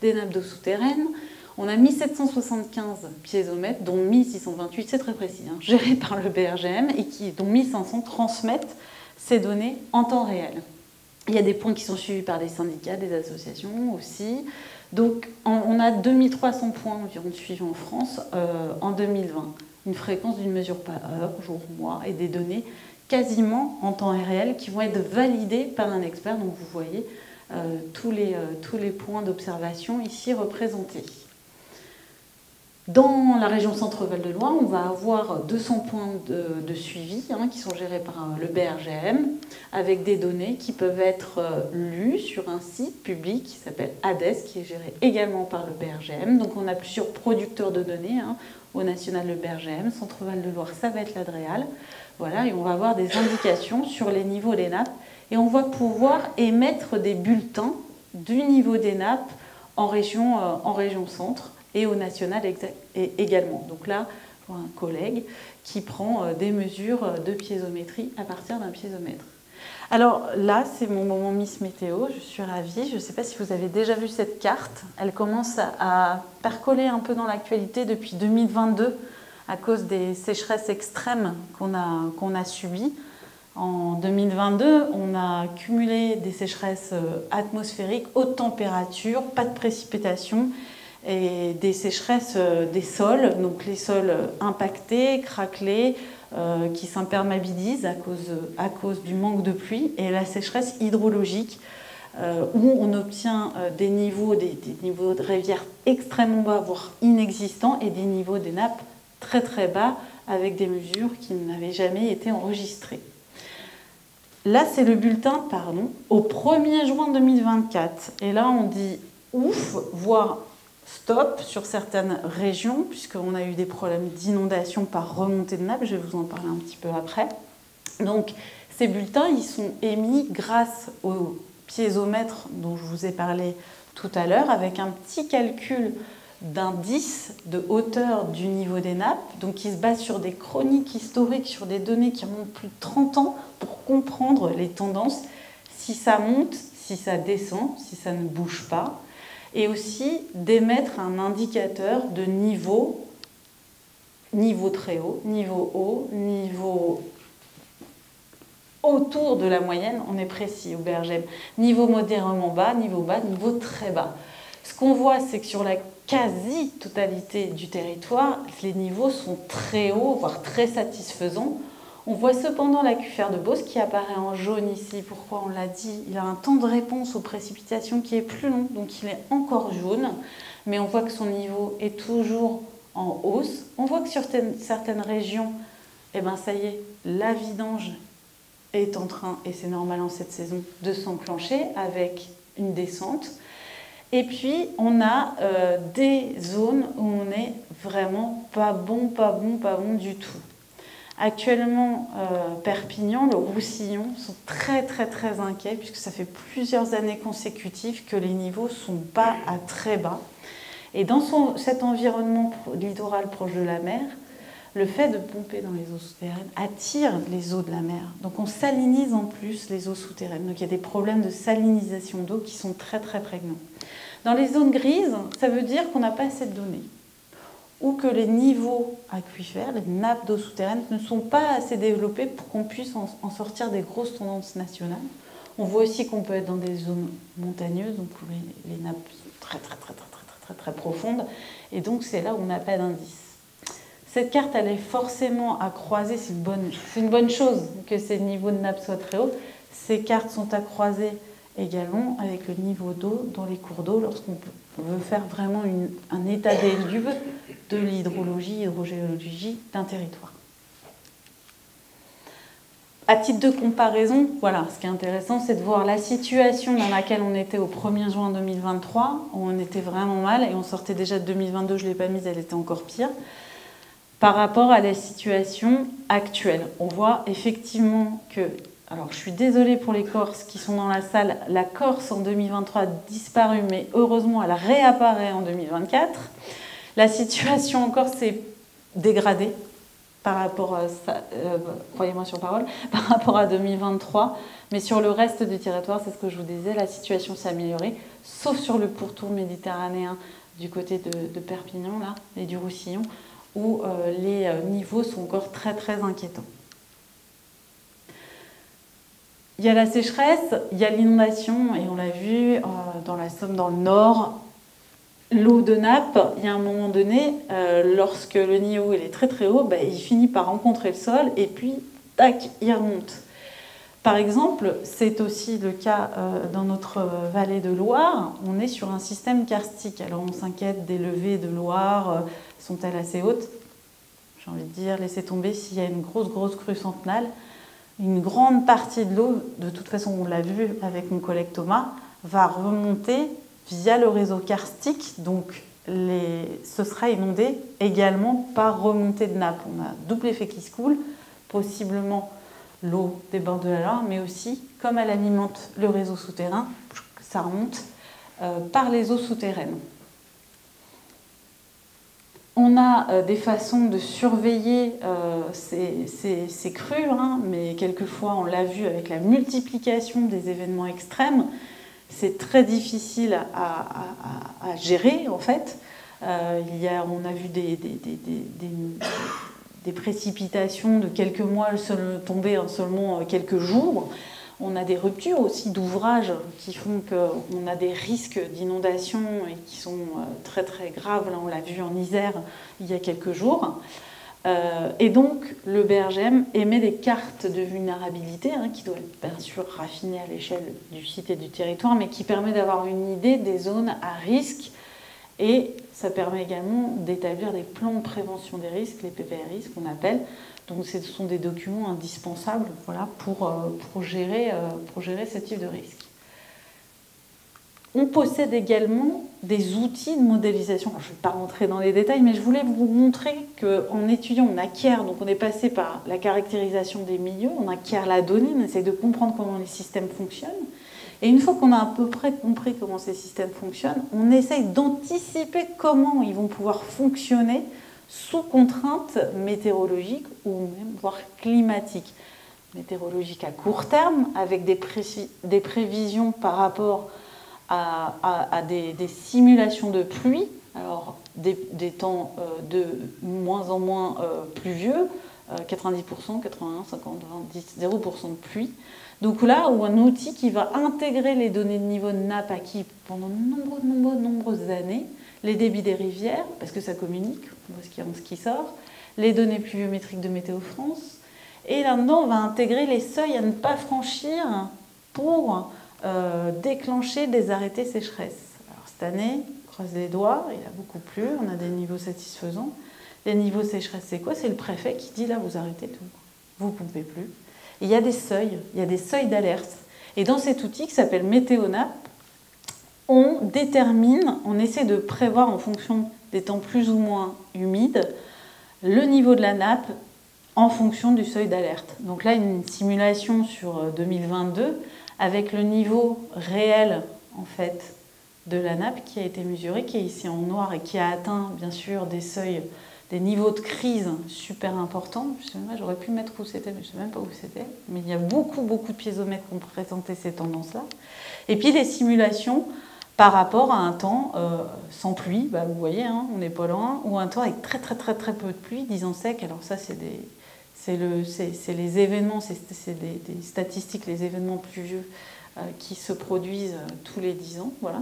des nappes d'eau souterraines. On a 1775 piézomètres, dont 1628, c'est très précis, hein, gérés par le BRGM, et dont 1500 transmettent ces données en temps réel. Il y a des points qui sont suivis par des syndicats, des associations aussi. Donc, on a 2300 points environ suivis en France en 2020. Une fréquence d'une mesure par heure, jour, mois, et des données quasiment en temps réel qui vont être validées par un expert. Donc, vous voyez tous les points d'observation ici représentés. Dans la région Centre-Val de Loire, on va avoir 200 points de suivi hein, qui sont gérés par le BRGM, avec des données qui peuvent être lues sur un site public qui s'appelle ADES, qui est géré également par le BRGM. Donc on a plusieurs producteurs de données, hein, au national le BRGM, Centre-Val de Loire, ça va être l'Adréal. Voilà, et on va avoir des indications sur les niveaux des nappes, et on va pouvoir émettre des bulletins du niveau des nappes en région centre, et au national également. Donc là, on a un collègue qui prend des mesures de piézométrie à partir d'un piézomètre. Alors là, c'est mon moment Miss Météo, je suis ravie. Je ne sais pas si vous avez déjà vu cette carte. Elle commence à percoler un peu dans l'actualité depuis 2022 à cause des sécheresses extrêmes qu'on a subies. En 2022, on a cumulé des sécheresses atmosphériques, haute température, pas de précipitations, et des sécheresses des sols, donc les sols impactés, craquelés, qui s'imperméabilisent à cause du manque de pluie, et la sécheresse hydrologique, où on obtient des niveaux de rivières extrêmement bas, voire inexistants, et des niveaux des nappes très très bas, avec des mesures qui n'avaient jamais été enregistrées. Là, c'est le bulletin, au 1er juin 2024. Et là, on dit ouf, voire stop sur certaines régions, puisqu'on a eu des problèmes d'inondation par remontée de nappe, je vais vous en parler un petit peu après. Donc ces bulletins, ils sont émis grâce au piézomètre dont je vous ai parlé tout à l'heure, avec un petit calcul d'indice de hauteur du niveau des nappes, donc qui se base sur des chroniques historiques, sur des données qui remontent plus de 30 ans, pour comprendre les tendances, si ça monte, si ça descend, si ça ne bouge pas, et aussi d'émettre un indicateur de niveau très haut, niveau autour de la moyenne, on est précis au BRGM, niveau modérément bas, niveau très bas. Ce qu'on voit, c'est que sur la quasi-totalité du territoire, les niveaux sont très hauts, voire très satisfaisants. On voit cependant l'aquifère de Beauce qui apparaît en jaune ici. Pourquoi on l'a dit? Il a un temps de réponse aux précipitations qui est plus long, donc il est encore jaune. Mais on voit que son niveau est toujours en hausse. On voit que sur certaines régions, eh ben ça y est, la vidange est en train, et c'est normal en cette saison, de s'enclencher avec une descente. Et puis, on a des zones où on n'est vraiment pas bon du tout. Actuellement, Perpignan, le Roussillon sont très inquiets puisque ça fait plusieurs années consécutives que les niveaux sont bas à très bas. Et dans cet environnement littoral proche de la mer, le fait de pomper dans les eaux souterraines attire les eaux de la mer. Donc on salinise en plus les eaux souterraines. Donc il y a des problèmes de salinisation d'eau qui sont très très prégnants. Dans les zones grises, ça veut dire qu'on n'a pas assez de données, ou que les niveaux aquifères, les nappes d'eau souterraines, ne sont pas assez développés pour qu'on puisse en sortir des grosses tendances nationales. On voit aussi qu'on peut être dans des zones montagneuses, donc où les nappes sont très profondes, et donc c'est là où on n'a pas d'indice. Cette carte, elle est forcément à croiser, c'est une bonne chose que ces niveaux de nappe soient très hauts. Ces cartes sont à croiser également avec le niveau d'eau dans les cours d'eau lorsqu'on veut faire vraiment un état des lieux de l'hydrologie, hydrogéologie d'un territoire. À titre de comparaison, voilà, ce qui est intéressant, c'est de voir la situation dans laquelle on était au 1er juin 2023, où on était vraiment mal, et on sortait déjà de 2022, je ne l'ai pas mise, elle était encore pire, par rapport à la situation actuelle. On voit effectivement que, alors je suis désolée pour les Corses qui sont dans la salle, la Corse en 2023 a disparu, mais heureusement elle réapparaît en 2024. La situation en Corse s'est dégradée par rapport à croyez-moi sur parole, par rapport à 2023, mais sur le reste du territoire, c'est ce que je vous disais, la situation s'est améliorée, sauf sur le pourtour méditerranéen du côté de Perpignan là, et du Roussillon, où les niveaux sont encore très inquiétants. Il y a la sécheresse, il y a l'inondation, et on l'a vu dans la Somme, dans le nord. L'eau de nappe, il y a un moment donné, lorsque le niveau il est très haut, il finit par rencontrer le sol et puis, tac, il remonte. Par exemple, c'est aussi le cas dans notre vallée de Loire, on est sur un système karstique. Alors on s'inquiète des levées de Loire, sont-elles assez hautes? J'ai envie de dire, laissez tomber s'il y a une grosse crue centenale. Une grande partie de l'eau, de toute façon on l'a vu avec mon collègue Thomas, va remonter via le réseau karstique, donc ce sera inondé également par remontée de nappe. On a un double effet qui se coule, possiblement l'eau des bords de la Loire, mais aussi, comme elle alimente le réseau souterrain, ça remonte par les eaux souterraines. On a des façons de surveiller ces crues, mais quelquefois on l'a vu avec la multiplication des événements extrêmes, c'est très difficile à gérer en fait. On a vu des précipitations de quelques mois tomber en seulement quelques jours. On a des ruptures aussi d'ouvrages qui font qu'on a des risques d'inondation et qui sont très graves. Là, on l'a vu en Isère il y a quelques jours. Et donc, le BRGM émet des cartes de vulnérabilité qui doivent être bien sûr raffinées à l'échelle du site et du territoire, mais qui permet d'avoir une idée des zones à risque. Et ça permet également d'établir des plans de prévention des risques, les PPRI, ce qu'on appelle. Donc, ce sont des documents indispensables pour gérer ce type de risque. On possède également des outils de modélisation. Alors, je ne vais pas rentrer dans les détails, mais je voulais vous montrer qu'en étudiant, on acquiert, donc on est passé par la caractérisation des milieux, on acquiert la donnée, on essaie de comprendre comment les systèmes fonctionnent. Et une fois qu'on a à peu près compris comment ces systèmes fonctionnent, on essaye d'anticiper comment ils vont pouvoir fonctionner sous contraintes météorologiques ou même voire climatiques. Météorologiques à court terme, avec des prévisions par rapport à des simulations de pluie, alors des temps de moins en moins pluvieux, 90%, 81, 50, 20, 10, 0% de pluie. Donc là, où un outil qui va intégrer les données de niveau de nappe acquis pendant de nombreuses années, les débits des rivières, parce que ça communique, on voit ce qui rentre, ce qui sort, les données pluviométriques de Météo France, et là-dedans, on va intégrer les seuils à ne pas franchir pour déclencher des arrêtés sécheresse. Alors cette année, on croise les doigts, il a beaucoup plu, on a des niveaux satisfaisants. Les niveaux sécheresse, c'est quoi? C'est le préfet qui dit là, vous arrêtez tout, vous ne pompez plus. Et il y a des seuils d'alerte. Et dans cet outil qui s'appelle MétéoNapp, on détermine, on essaie de prévoir en fonction des temps plus ou moins humides, le niveau de la nappe en fonction du seuil d'alerte. Donc là, une simulation sur 2022 avec le niveau réel en fait de la nappe qui a été mesuré, qui est ici en noir et qui a atteint bien sûr des seuils des niveaux de crise super importants. J'aurais pu mettre où c'était, mais je ne sais même pas où c'était. Mais il y a beaucoup de piézomètres qui ont présenté ces tendances-là. Et puis des simulations par rapport à un temps sans pluie, bah, vous voyez, hein, on n'est pas loin, ou un temps avec très peu de pluie, 10 ans sec. Alors ça, c'est les événements, c'est des statistiques, les événements pluvieux qui se produisent tous les 10 ans. Voilà.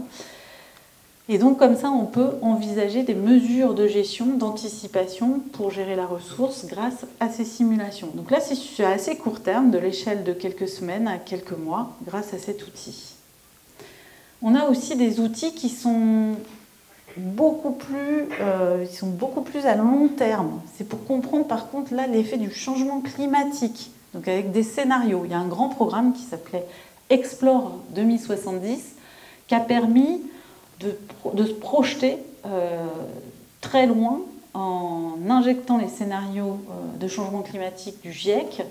Et donc comme ça, on peut envisager des mesures de gestion, d'anticipation pour gérer la ressource grâce à ces simulations. Donc là, c'est à assez court terme, de l'échelle de quelques semaines à quelques mois, grâce à cet outil. On a aussi des outils qui sont beaucoup plus à long terme. C'est pour comprendre par contre là l'effet du changement climatique. Donc avec des scénarios. Il y a un grand programme qui s'appelait Explore 2070 qui a permis de se projeter très loin en injectant les scénarios de changement climatique du GIEC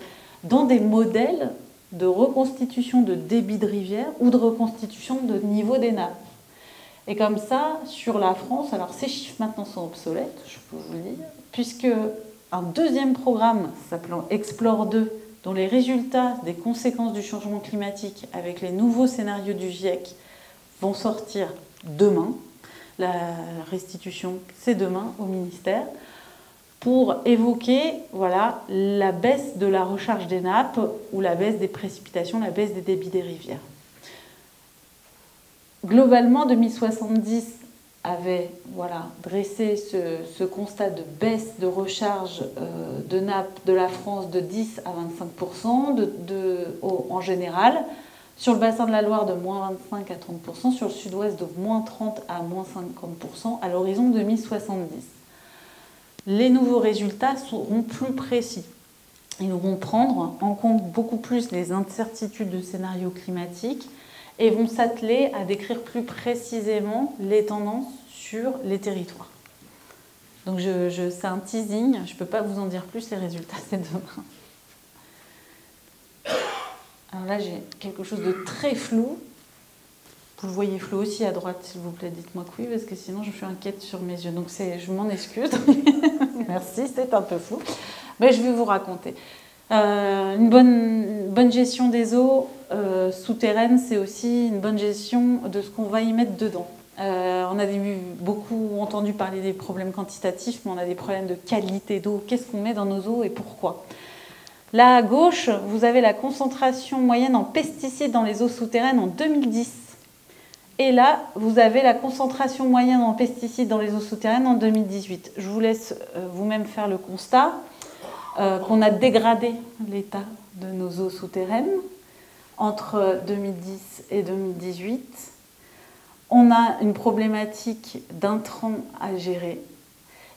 dans des modèles de reconstitution de débit de rivière ou de reconstitution de niveau des nappes. Et comme ça, sur la France, alors ces chiffres maintenant sont obsolètes, je peux vous le dire, puisque un deuxième programme s'appelant Explore 2, dont les résultats des conséquences du changement climatique avec les nouveaux scénarios du GIEC vont sortir demain. La restitution, c'est demain au ministère, pour évoquer voilà, la baisse de la recharge des nappes ou la baisse des précipitations, la baisse des débits des rivières. Globalement, 2070 avait dressé ce constat de baisse de recharge de nappes de la France de 10 à 25% en général, sur le bassin de la Loire de moins 25 à 30%, sur le sud-ouest de moins 30 à moins 50% à l'horizon 2070. Les nouveaux résultats seront plus précis. Ils vont prendre en compte beaucoup plus les incertitudes de scénarios climatiques et vont s'atteler à décrire plus précisément les tendances sur les territoires. Donc c'est un teasing, je ne peux pas vous en dire plus, les résultats c'est demain. Alors là j'ai quelque chose de très flou. Vous le voyez flou aussi à droite, s'il vous plaît, dites-moi que oui, parce que sinon je suis inquiète sur mes yeux. Donc je m'en excuse. Merci, c'est un peu flou. Mais je vais vous raconter. Une bonne gestion des eaux souterraines, c'est aussi une bonne gestion de ce qu'on va y mettre dedans. On a beaucoup entendu parler des problèmes quantitatifs, mais on a des problèmes de qualité d'eau. Qu'est-ce qu'on met dans nos eaux et pourquoi ? Là, à gauche, vous avez la concentration moyenne en pesticides dans les eaux souterraines en 2010. Et là, vous avez la concentration moyenne en pesticides dans les eaux souterraines en 2018. Je vous laisse vous-même faire le constat qu'on a dégradé l'état de nos eaux souterraines entre 2010 et 2018. On a une problématique d'intrants à gérer.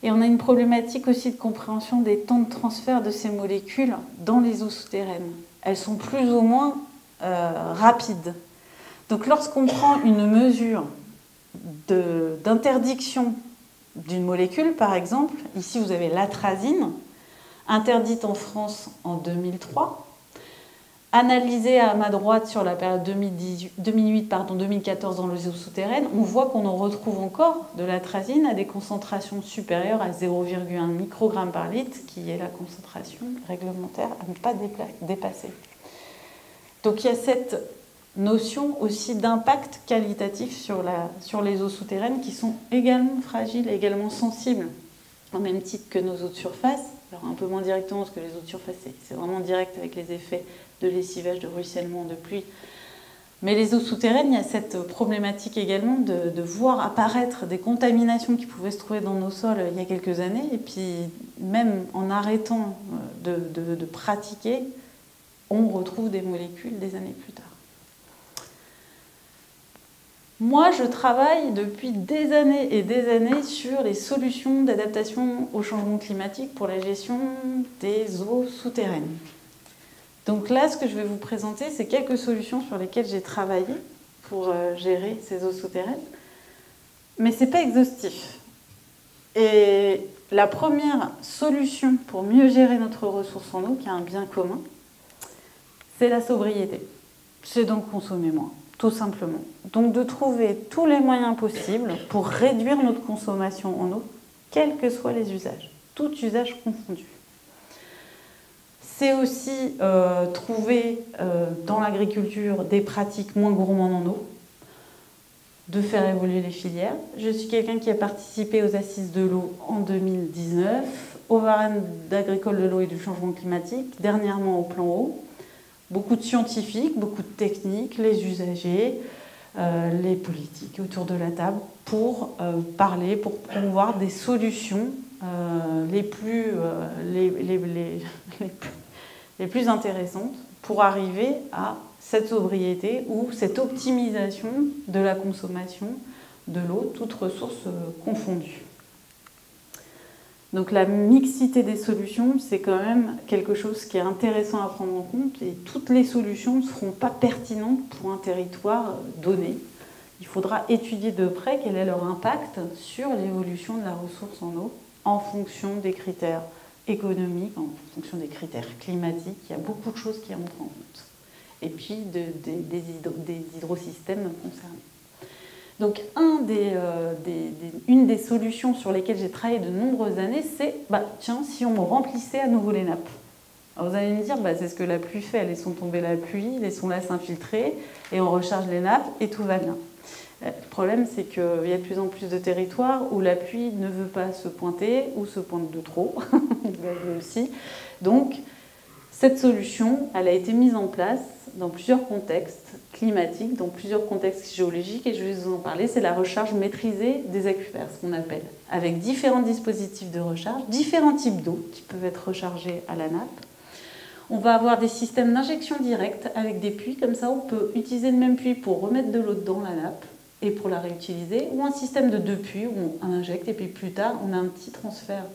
Et on a une problématique aussi de compréhension des temps de transfert de ces molécules dans les eaux souterraines. Elles sont plus ou moins rapides. Donc lorsqu'on prend une mesure d'interdiction d'une molécule, par exemple, ici vous avez l'atrazine, interdite en France en 2003, analysée à ma droite sur la période 2008-2014 dans les eaux souterraines, on voit qu'on en retrouve encore de l'atrazine à des concentrations supérieures à 0,1 microgramme par litre, qui est la concentration réglementaire à ne pas dépasser. Donc il y a cette notion aussi d'impact qualitatif sur les eaux souterraines qui sont également fragiles, également sensibles, au même titre que nos eaux de surface. Alors un peu moins directement, parce que les eaux de surface, c'est vraiment direct avec les effets de lessivage, de ruissellement, de pluie. Mais les eaux souterraines, il y a cette problématique également de voir apparaître des contaminations qui pouvaient se trouver dans nos sols il y a quelques années, et puis même en arrêtant de pratiquer, on retrouve des molécules des années plus tard. Moi, je travaille depuis des années et des années sur les solutions d'adaptation au changement climatique pour la gestion des eaux souterraines. Donc là, ce que je vais vous présenter, c'est quelques solutions sur lesquelles j'ai travaillé pour gérer ces eaux souterraines. Mais ce n'est pas exhaustif. Et la première solution pour mieux gérer notre ressource en eau, qui est un bien commun, c'est la sobriété. C'est donc consommer moins. Tout simplement. Donc de trouver tous les moyens possibles pour réduire notre consommation en eau, quels que soient les usages. tout usage confondu. C'est aussi trouver dans l'agriculture des pratiques moins gourmandes en eau, de faire évoluer les filières. Je suis quelqu'un qui a participé aux Assises de l'eau en 2019, au Varenne d'agricole de l'eau et du changement climatique, dernièrement au plan eau. Beaucoup de scientifiques, beaucoup de techniques, les usagers, les politiques autour de la table pour parler, pour promouvoir des solutions les plus intéressantes pour arriver à cette sobriété ou cette optimisation de la consommation de l'eau, toutes ressources confondues. Donc la mixité des solutions, c'est quand même quelque chose qui est intéressant à prendre en compte et toutes les solutions ne seront pas pertinentes pour un territoire donné. Il faudra étudier de près quel est leur impact sur l'évolution de la ressource en eau en fonction des critères économiques, en fonction des critères climatiques. Il y a beaucoup de choses qui rentrent en compte. Et puis des hydrosystèmes concernés. Donc une des solutions sur lesquelles j'ai travaillé de nombreuses années, c'est tiens, si on remplissait à nouveau les nappes. Alors vous allez me dire, c'est ce que la pluie fait, laissons tomber la pluie, laissons-la s'infiltrer, et on recharge les nappes, et tout va bien. Le problème, c'est qu'il y a de plus en plus de territoires où la pluie ne veut pas se pointer, ou se pointe de trop, aussi. Donc, cette solution, elle a été mise en place dans plusieurs contextes climatiques, dans plusieurs contextes géologiques, et je vais vous en parler, c'est la recharge maîtrisée des aquifères, ce qu'on appelle, avec différents dispositifs de recharge, différents types d'eau qui peuvent être rechargés à la nappe. On va avoir des systèmes d'injection directe avec des puits, comme ça on peut utiliser le même puits pour remettre de l'eau dans la nappe et pour la réutiliser, ou un système de 2 puits où on injecte et puis plus tard on a un petit transfert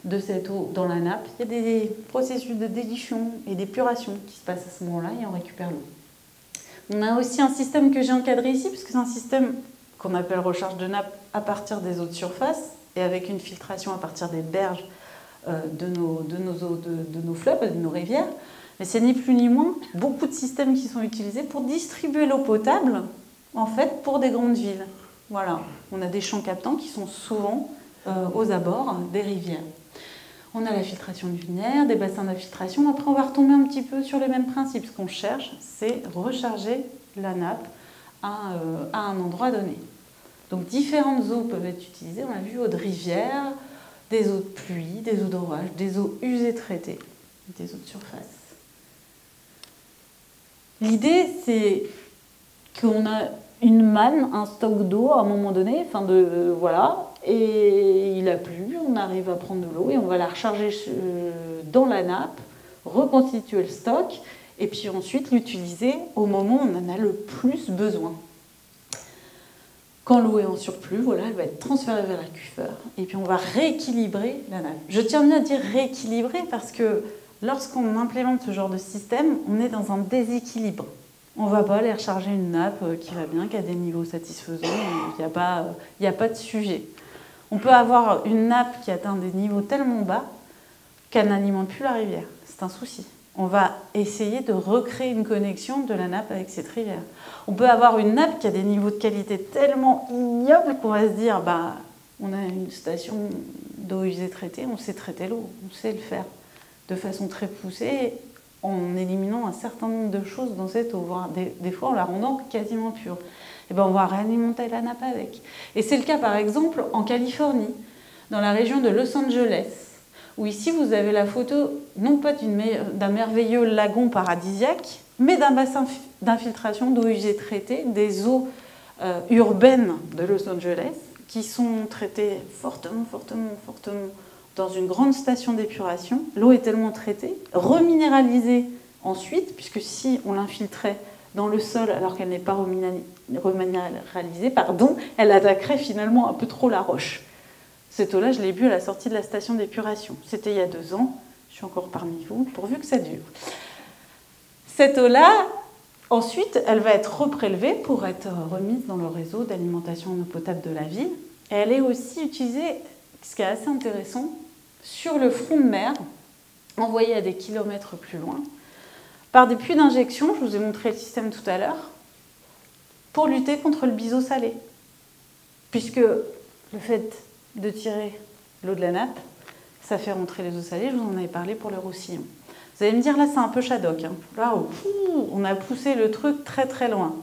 de cette eau dans la nappe. Il y a des processus de délition et d'épuration qui se passent à ce moment-là et on récupère l'eau. On a aussi un système que j'ai encadré ici, puisque c'est un système qu'on appelle recharge de nappe à partir des eaux de surface et avec une filtration à partir des berges de nos fleuves, de nos rivières. Mais c'est ni plus ni moins beaucoup de systèmes qui sont utilisés pour distribuer l'eau potable, en fait, pour des grandes villes. Voilà, on a des champs captants qui sont souvent aux abords des rivières. On a la filtration linéaire, des bassins d'infiltration. Après, on va retomber un petit peu sur les mêmes principes. Ce qu'on cherche, c'est recharger la nappe à un endroit donné. Donc, différentes eaux peuvent être utilisées. On a vu eau de rivière, des eaux de pluie, des eaux d'orage, des eaux usées traitées, des eaux de surface. L'idée, c'est qu'on a une manne, un stock d'eau à un moment donné, voilà, et il a plu, on arrive à prendre de l'eau et on va la recharger dans la nappe, reconstituer le stock, et puis ensuite l'utiliser au moment où on en a le plus besoin. Quand l'eau est en surplus, voilà, elle va être transférée vers l'aquifère, et puis on va rééquilibrer la nappe. Je tiens bien à dire rééquilibrer parce que lorsqu'on implémente ce genre de système, on est dans un déséquilibre. On ne va pas aller recharger une nappe qui va bien, qui a des niveaux satisfaisants, il n'y a pas de sujet. On peut avoir une nappe qui atteint des niveaux tellement bas qu'elle n'alimente plus la rivière. C'est un souci. On va essayer de recréer une connexion de la nappe avec cette rivière. On peut avoir une nappe qui a des niveaux de qualité tellement ignobles qu'on va se dire, on a une station d'eau usée traitée, on sait traiter l'eau, on sait le faire de façon très poussée, en éliminant un certain nombre de choses dans cette eau, voire des fois en la rendant quasiment pure. Et on va réalimenter la nappe avec. Et c'est le cas par exemple en Californie, dans la région de Los Angeles, où ici vous avez la photo non pas d'un merveilleux lagon paradisiaque, mais d'un bassin d'infiltration d'eau usée traitée, des eaux urbaines de Los Angeles, qui sont traitées fortement dans une grande station d'épuration. L'eau est tellement traitée, reminéralisée ensuite, puisque si on l'infiltrait dans le sol alors qu'elle n'est pas reminéralisée, elle attaquerait finalement un peu trop la roche. Cette eau-là, je l'ai bu à la sortie de la station d'épuration. C'était il y a 2 ans. Je suis encore parmi vous, pourvu que ça dure. Cette eau-là, ensuite, elle va être reprélevée pour être remise dans le réseau d'alimentation en eau potable de la ville. Et elle est aussi utilisée, ce qui est assez intéressant, sur le front de mer, envoyée à des kilomètres plus loin, par des puits d'injection, je vous ai montré le système tout à l'heure, pour lutter contre le biseau salé. Puisque le fait de tirer l'eau de la nappe, ça fait rentrer les eaux salées, je vous en avais parlé pour le Roussillon. Vous allez me dire, là c'est un peu Shadok, hein. Là, on a poussé le truc très très loin.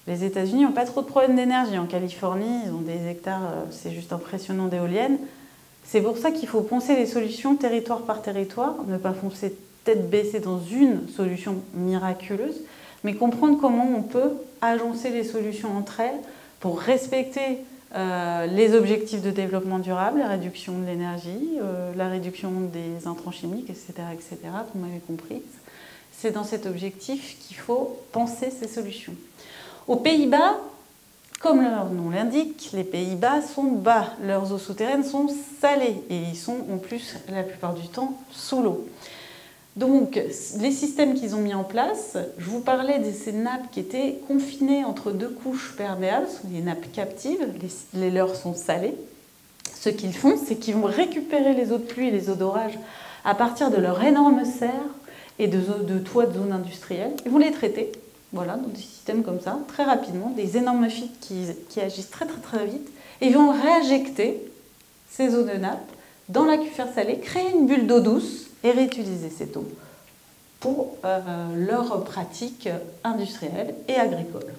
Les États-Unis n'ont pas trop de problèmes d'énergie. En Californie, ils ont des hectares, c'est juste impressionnant, d'éoliennes. C'est pour ça qu'il faut penser les solutions territoire par territoire, ne pas foncer tête baissée dans une solution miraculeuse, mais comprendre comment on peut agencer les solutions entre elles pour respecter les objectifs de développement durable, la réduction de l'énergie, la réduction des intrants chimiques, etc., etc., vous m'avez compris. C'est dans cet objectif qu'il faut penser ces solutions. Aux Pays-Bas, comme leur nom l'indique, les Pays-Bas sont bas, leurs eaux souterraines sont salées et ils sont en plus la plupart du temps sous l'eau. Donc les systèmes qu'ils ont mis en place, je vous parlais de ces nappes qui étaient confinées entre deux couches perméables, ce sont des nappes captives, les leurs sont salées. Ce qu'ils font, c'est qu'ils vont récupérer les eaux de pluie et les eaux d'orage à partir de leurs énormes serres et de toits de zones industrielles. Ils vont les traiter. Voilà, dans des systèmes comme ça, très rapidement, des énormes filtres qui agissent très très très vite, et ils vont réinjecter ces eaux de nappe dans l'aquifère salé, créer une bulle d'eau douce et réutiliser cette eau pour leurs pratiques industrielles et agricoles.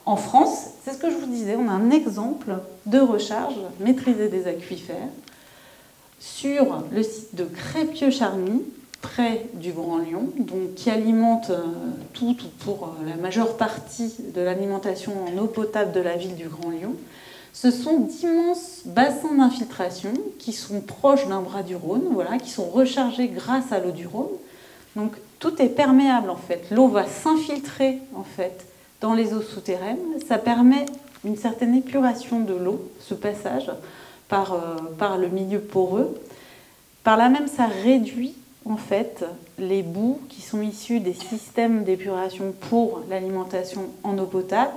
En France, c'est ce que je vous disais, on a un exemple de recharge maîtrisée des aquifères sur le site de Crépieux-Charmy, près du Grand Lyon, donc qui alimente tout ou pour la majeure partie de l'alimentation en eau potable de la ville du Grand Lyon. Ce sont d'immenses bassins d'infiltration qui sont proches d'un bras du Rhône, voilà, qui sont rechargés grâce à l'eau du Rhône. Donc tout est perméable en fait. L'eau va s'infiltrer en fait dans les eaux souterraines. Ça permet une certaine épuration de l'eau, ce passage par le milieu poreux. Par là même, ça réduit en fait les boues qui sont issues des systèmes d'épuration pour l'alimentation en eau potable.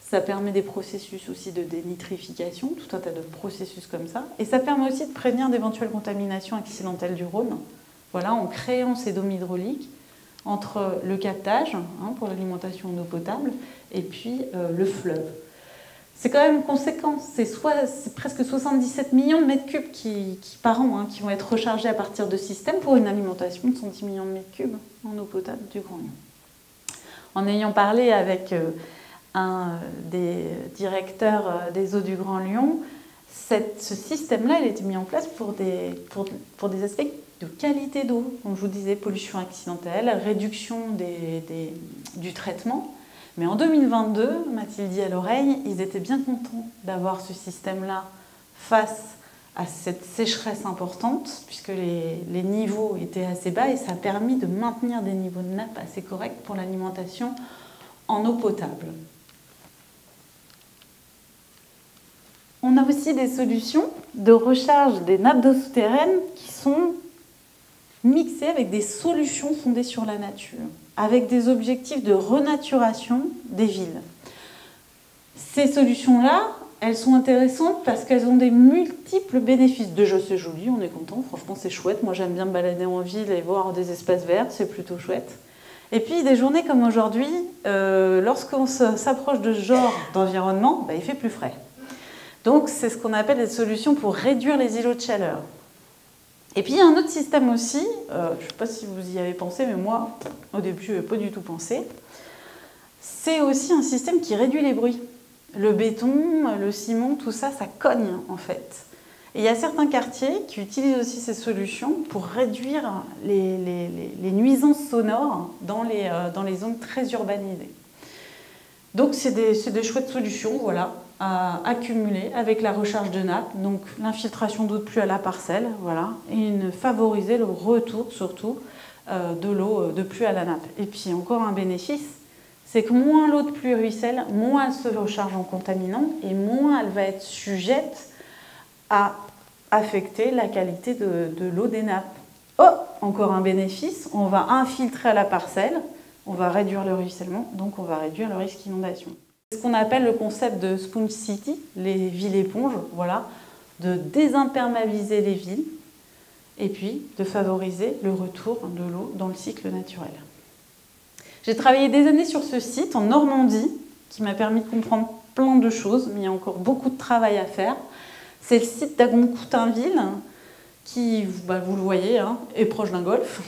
Ça permet des processus aussi de dénitrification, tout un tas de processus comme ça. Et ça permet aussi de prévenir d'éventuelles contaminations accidentelles du Rhône, voilà, en créant ces dômes hydrauliques entre le captage pour l'alimentation en eau potable et puis le fleuve. C'est quand même conséquent, c'est presque 77 millions de mètres cubes par an qui vont être rechargés à partir de systèmes pour une alimentation de 110 millions de mètres cubes en eau potable du Grand Lyon. En ayant parlé avec un des directeurs des eaux du Grand Lyon, ce système-là, il a été mis en place pour des aspects de qualité d'eau. Comme je vous disais, pollution accidentelle, réduction du traitement. Mais en 2022, m'a-t-il dit à l'oreille, ils étaient bien contents d'avoir ce système-là face à cette sécheresse importante, puisque les niveaux étaient assez bas et ça a permis de maintenir des niveaux de nappe assez corrects pour l'alimentation en eau potable. On a aussi des solutions de recharge des nappes d'eau souterraines qui sont mixées avec des solutions fondées sur la nature, avec des objectifs de renaturation des villes. Ces solutions-là, elles sont intéressantes parce qu'elles ont des multiples bénéfices. Déjà, c'est joli, on est content, franchement, c'est chouette. Moi, j'aime bien me balader en ville et voir des espaces verts, c'est plutôt chouette. Et puis, des journées comme aujourd'hui, lorsqu'on s'approche de ce genre d'environnement, il fait plus frais. Donc, c'est ce qu'on appelle des solutions pour réduire les îlots de chaleur. Et puis, il y a un autre système aussi, je ne sais pas si vous y avez pensé, mais moi, au début, je n'avais pas du tout pensé. C'est aussi un système qui réduit les bruits. Le béton, le ciment, tout ça, ça cogne, en fait. Et il y a certains quartiers qui utilisent aussi ces solutions pour réduire les nuisances sonores dans les zones très urbanisées. Donc, c'est des chouettes solutions, voilà, à accumuler avec la recharge de nappe, donc l'infiltration d'eau de pluie à la parcelle, voilà, et favoriser le retour surtout de l'eau de pluie à la nappe. Et puis encore un bénéfice, c'est que moins l'eau de pluie ruisselle, moins elle se recharge en contaminants et moins elle va être sujette à affecter la qualité de l'eau des nappes. Oh, encore un bénéfice, on va infiltrer à la parcelle, on va réduire le ruissellement, donc on va réduire le risque d'inondation. C'est ce qu'on appelle le concept de Sponge City, les villes éponges, voilà, de désimperméabiliser les villes et puis de favoriser le retour de l'eau dans le cycle naturel. J'ai travaillé des années sur ce site en Normandie, qui m'a permis de comprendre plein de choses, mais il y a encore beaucoup de travail à faire. C'est le site d'Agon-Coutainville, qui, vous le voyez, hein, est proche d'un golfe.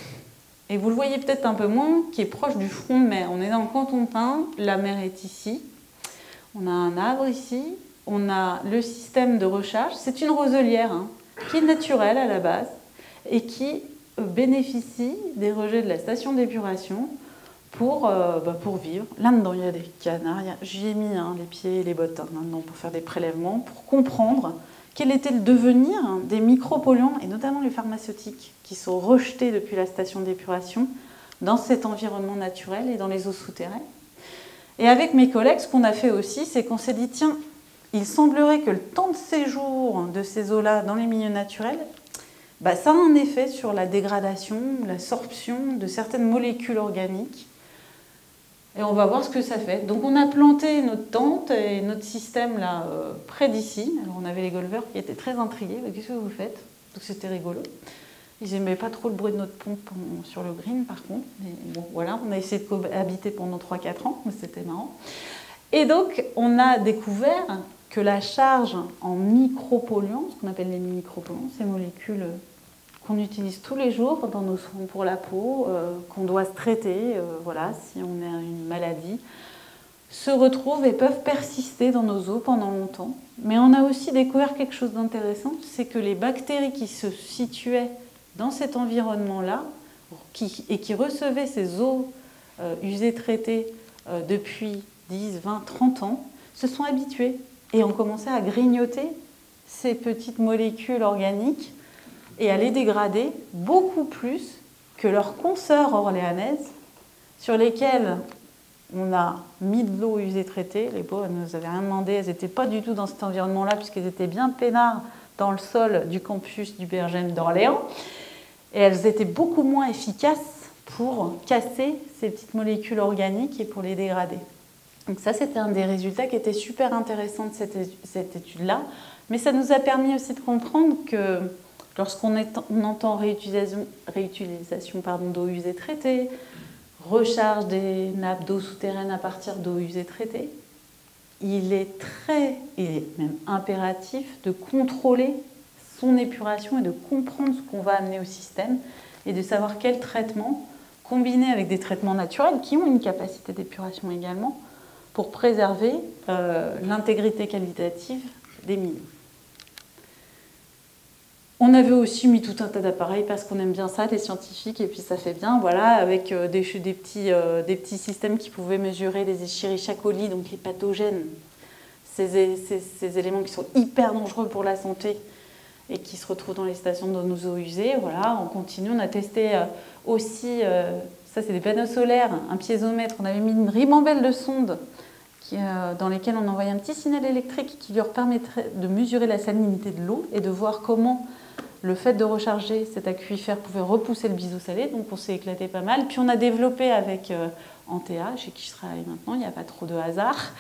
Et vous le voyez peut-être un peu moins, qui est proche du front de mer. On est dans le Cotentin, la mer est ici. On a un arbre ici, on a le système de recharge. C'est une roselière hein, qui est naturelle à la base et qui bénéficie des rejets de la station d'épuration pour vivre. Là-dedans, il y a des canards. J'y ai mis les pieds et les bottes là-dedans pour faire des prélèvements, pour comprendre quel était le devenir des micropolluants, et notamment les pharmaceutiques, qui sont rejetés depuis la station d'épuration dans cet environnement naturel et dans les eaux souterraines. Et avec mes collègues, ce qu'on a fait aussi, c'est qu'on s'est dit, tiens, il semblerait que le temps de séjour de ces eaux-là dans les milieux naturels, ça a un effet sur la dégradation, la sorption de certaines molécules organiques. Et on va voir ce que ça fait. Donc on a planté notre tente et notre système là près d'ici. Alors on avait les golfeurs qui étaient très intrigués. Qu'est-ce que vous faites? Donc c'était rigolo. Ils n'aimaient pas trop le bruit de notre pompe sur le green par contre. Mais bon voilà, on a essayé de cohabiter pendant 3-4 ans, mais c'était marrant. Et donc on a découvert que la charge en micropolluants, ce qu'on appelle les micropolluants, ces molécules qu'on utilise tous les jours dans nos soins pour la peau, qu'on doit se traiter, voilà, si on a une maladie, se retrouvent et peuvent persister dans nos eaux pendant longtemps. Mais on a aussi découvert quelque chose d'intéressant, c'est que les bactéries qui se situaient dans cet environnement-là et qui recevaient ces eaux usées traitées depuis 10, 20, 30 ans, se sont habituées et ont commencé à grignoter ces petites molécules organiques et à les dégrader beaucoup plus que leurs consoeurs orléanaises, sur lesquelles on a mis de l'eau usée traitée. Les pauvres, elles ne nous avaient rien demandé, elles n'étaient pas du tout dans cet environnement-là, puisqu'elles étaient bien peinards dans le sol du campus du BRGM d'Orléans. Et elles étaient beaucoup moins efficaces pour casser ces petites molécules organiques et pour les dégrader. Donc ça, c'était un des résultats qui était super intéressant de cette étude-là. Mais ça nous a permis aussi de comprendre que lorsqu'on entend réutilisation d'eau usée traitée, recharge des nappes d'eau souterraine à partir d'eau usée traitée, il est même impératif de contrôler son épuration et de comprendre ce qu'on va amener au système et de savoir quel traitement, combiné avec des traitements naturels qui ont une capacité d'épuration également, pour préserver l'intégrité qualitative des milieux. On avait aussi mis tout un tas d'appareils parce qu'on aime bien ça, les scientifiques, et puis ça fait bien, voilà, avec des petits systèmes qui pouvaient mesurer les Escherichia coli, donc les pathogènes, ces éléments qui sont hyper dangereux pour la santé et qui se retrouvent dans les stations de nos eaux usées. Voilà, on continue, on a testé aussi, ça c'est des panneaux solaires, un piézomètre, on avait mis une ribambelle de sondes dans lesquelles on envoyait un petit signal électrique qui leur permettrait de mesurer la salinité de l'eau et de voir comment le fait de recharger cet aquifère pouvait repousser le biseau salé. Donc on s'est éclaté pas mal. Puis on a développé avec Antea, chez qui je travaille maintenant, il n'y a pas trop de hasard,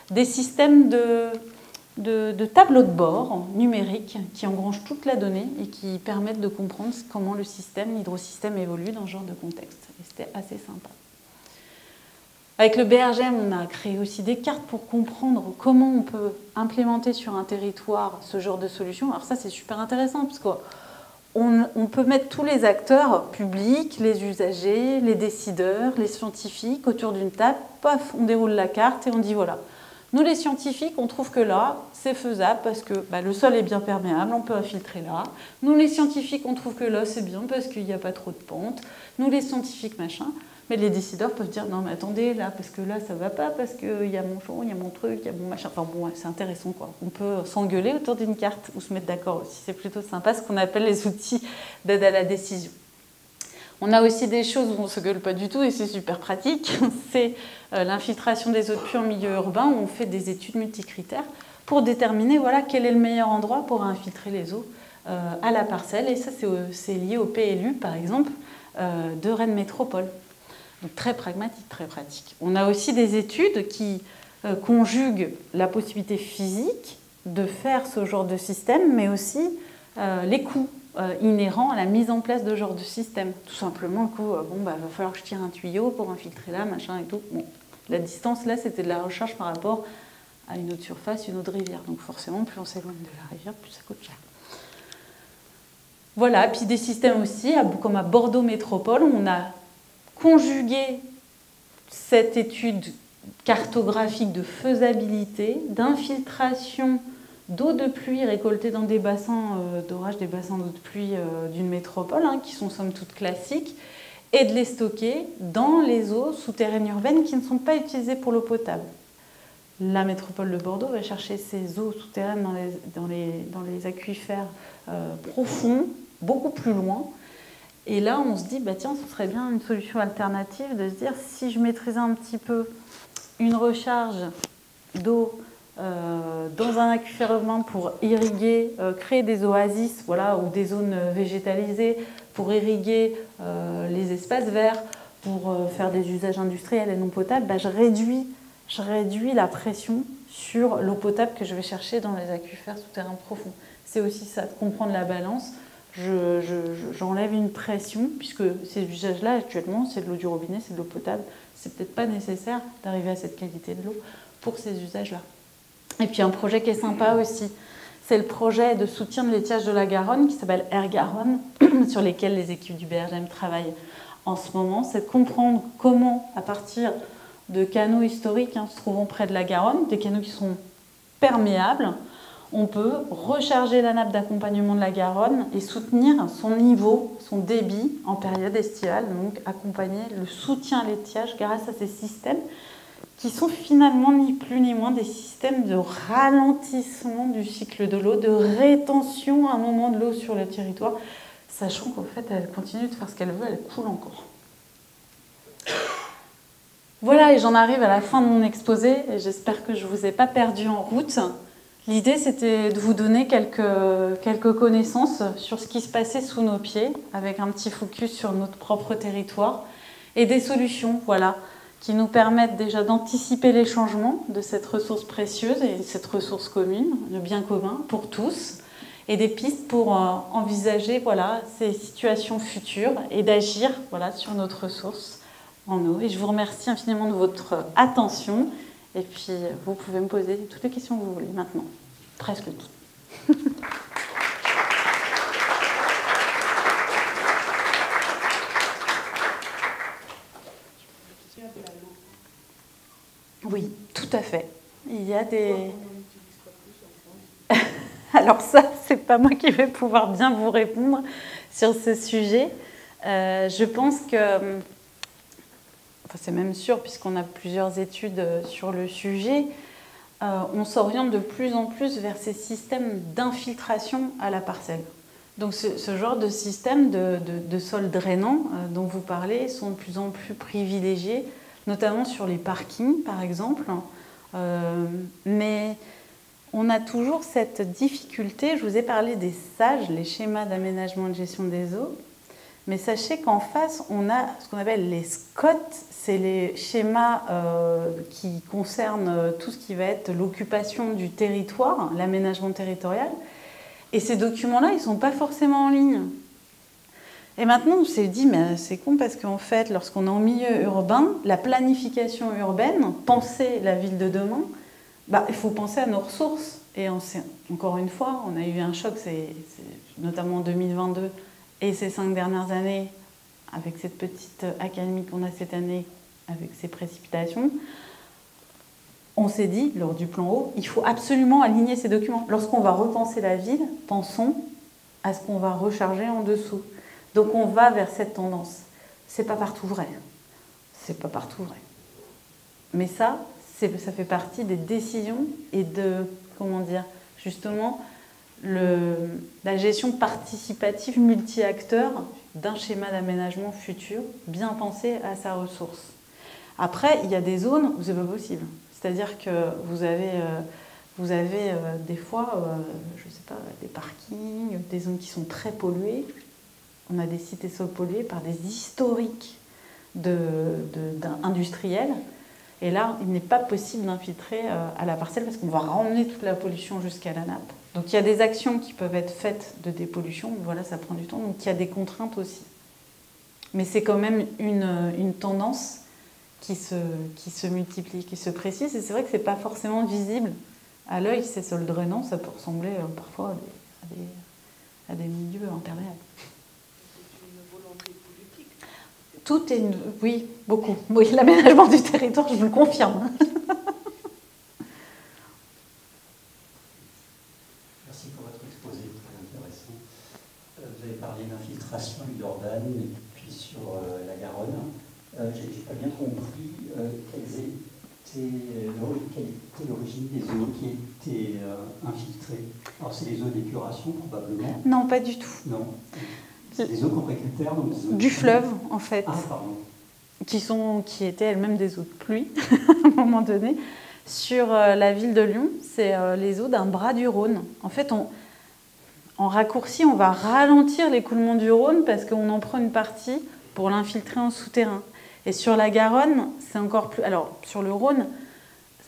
des systèmes de tableaux de bord numériques qui engrangent toute la donnée et qui permettent de comprendre comment l'hydrosystème évolue dans ce genre de contexte. Et c'était assez sympa. Avec le BRGM, on a créé aussi des cartes pour comprendre comment on peut implémenter sur un territoire ce genre de solution. Alors ça, c'est super intéressant parce qu'on peut mettre tous les acteurs publics, les usagers, les décideurs, les scientifiques autour d'une table. Paf, on déroule la carte et on dit voilà. Nous, les scientifiques, on trouve que là, c'est faisable parce que le sol est bien perméable, on peut infiltrer là. Nous, les scientifiques, on trouve que là, c'est bien parce qu'il n'y a pas trop de pente. Nous, les scientifiques, machin. Mais les décideurs peuvent dire, non mais attendez, là, parce que là, ça va pas, parce qu'il y a mon champ, il y a mon truc, il y a mon machin. Enfin bon, c'est intéressant, quoi. On peut s'engueuler autour d'une carte ou se mettre d'accord aussi. C'est plutôt sympa, ce qu'on appelle les outils d'aide à la décision. On a aussi des choses où on ne se gueule pas du tout et c'est super pratique. C'est l'infiltration des eaux de pluie en milieu urbain où on fait des études multicritères pour déterminer voilà, quel est le meilleur endroit pour infiltrer les eaux à la parcelle. Et ça, c'est lié au PLU, par exemple, de Rennes Métropole. Donc très pragmatique, très pratique. On a aussi des études qui conjuguent la possibilité physique de faire ce genre de système, mais aussi les coûts inhérents à la mise en place de ce genre de système. Tout simplement, le coup, va falloir que je tire un tuyau pour infiltrer là, machin et tout. Bon, la distance, là, c'était de la recherche par rapport à une autre surface, une autre rivière. Donc forcément, plus on s'éloigne de la rivière, plus ça coûte cher. Voilà, puis des systèmes aussi, comme à Bordeaux Métropole, on a conjugué cette étude cartographique de faisabilité, d'infiltration d'eau de pluie récoltée dans des bassins d'orage, des bassins d'eau de pluie d'une métropole, hein, qui sont somme toute classiques, et de les stocker dans les eaux souterraines urbaines qui ne sont pas utilisées pour l'eau potable. La métropole de Bordeaux va chercher ces eaux souterraines dans les aquifères profonds, beaucoup plus loin. Et là, on se dit, bah, tiens, ce serait bien une solution alternative de se dire, si je maîtrisais un petit peu une recharge d'eau dans un aquifère urbain pour irriguer, créer des oasis, voilà, ou des zones végétalisées, pour irriguer les espaces verts, pour faire des usages industriels et non potables, bah, je réduis la pression sur l'eau potable que je vais chercher dans les aquifères souterrains profonds. C'est aussi ça, de comprendre la balance. J'enlève une pression, puisque ces usages-là, actuellement, c'est de l'eau du robinet, c'est de l'eau potable. C'est peut-être pas nécessaire d'arriver à cette qualité de l'eau pour ces usages-là. Et puis un projet qui est sympa aussi, c'est le projet de soutien de l'étiage de la Garonne, qui s'appelle Air Garonne, sur lesquels les équipes du BRGM travaillent en ce moment. C'est de comprendre comment, à partir de canaux historiques se trouvant près de la Garonne, des canaux qui sont perméables, on peut recharger la nappe d'accompagnement de la Garonne et soutenir son niveau, son débit en période estivale, donc accompagner le soutien à l'étiage grâce à ces systèmes qui sont finalement ni plus ni moins des systèmes de ralentissement du cycle de l'eau, de rétention à un moment de l'eau sur le territoire, sachant qu'en fait elle continue de faire ce qu'elle veut, elle coule encore. Voilà, et j'en arrive à la fin de mon exposé, et j'espère que je ne vous ai pas perdu en route. L'idée, c'était de vous donner quelques connaissances sur ce qui se passait sous nos pieds, avec un petit focus sur notre propre territoire, et des solutions, voilà, qui nous permettent déjà d'anticiper les changements de cette ressource précieuse et cette ressource commune, le bien commun pour tous, et des pistes pour envisager, voilà, ces situations futures et d'agir, voilà, sur notre ressource en eau. Et je vous remercie infiniment de votre attention. Et puis, vous pouvez me poser toutes les questions que vous voulez maintenant. Presque toutes. Oui, tout à fait. Il y a des... Alors ça, c'est pas moi qui vais pouvoir bien vous répondre sur ce sujet. Je pense que... Enfin, c'est même sûr, puisqu'on a plusieurs études sur le sujet, on s'oriente de plus en plus vers ces systèmes d'infiltration à la parcelle. Donc ce genre de système de sol drainant dont vous parlez sont de plus en plus privilégiés, notamment sur les parkings par exemple. Mais on a toujours cette difficulté, je vous ai parlé des SAGE, les schémas d'aménagement et de gestion des eaux, mais sachez qu'en face, on a ce qu'on appelle les SCOT, c'est les schémas qui concernent tout ce qui va être l'occupation du territoire, l'aménagement territorial. Et ces documents-là, ils ne sont pas forcément en ligne. Et maintenant, on s'est dit, mais c'est con parce qu'en fait, lorsqu'on est en milieu urbain, la planification urbaine, penser la ville de demain, bah, il faut penser à nos ressources. Et encore une fois, on a eu un choc, notamment en 2022, et ces 5 dernières années, avec cette petite accalmie qu'on a cette année, avec ces précipitations, on s'est dit, lors du plan eau, il faut absolument aligner ces documents. Lorsqu'on va repenser la ville, pensons à ce qu'on va recharger en dessous. Donc on va vers cette tendance. C'est pas partout vrai. C'est pas partout vrai. Mais ça fait partie des décisions et de, comment dire, justement, la gestion participative multi-acteurs d'un schéma d'aménagement futur, bien pensé à sa ressource. Après, il y a des zones où c'est pas possible. C'est-à-dire que vous avez des fois, je sais pas, des parkings, des zones qui sont très polluées. On a des sites et sols pollués par des historiques industriels. Et là, il n'est pas possible d'infiltrer à la parcelle parce qu'on va ramener toute la pollution jusqu'à la nappe. Donc il y a des actions qui peuvent être faites de dépollution, mais voilà, ça prend du temps. Donc il y a des contraintes aussi. Mais c'est quand même une tendance qui se multiplient, qui se précisent. Et c'est vrai que ce n'est pas forcément visible à l'œil, ces sols drainants. Ça peut ressembler parfois à des milieux imperméables. C'est une volonté politique. Tout est oui, beaucoup. Oui, l'aménagement du territoire, je vous le confirme. Merci pour votre exposé, très intéressant. Vous avez parlé d'infiltration du Dordogne et puis sur la Garonne. Je n'ai pas bien compris quelle était l'origine des eaux qui étaient infiltrées. Alors c'est les eaux d'épuration probablement? Non, pas du tout. Non. C'est des eaux qu'on récupère donc des eaux Du fleuve, en fait. Ah, pardon. Qui étaient elles-mêmes des eaux de pluie, à un moment donné. Sur la ville de Lyon, c'est les eaux d'un bras du Rhône. En fait, en raccourci, on va ralentir l'écoulement du Rhône parce qu'on en prend une partie pour l'infiltrer en souterrain. Et sur la Garonne, c'est encore plus... Alors, sur le Rhône,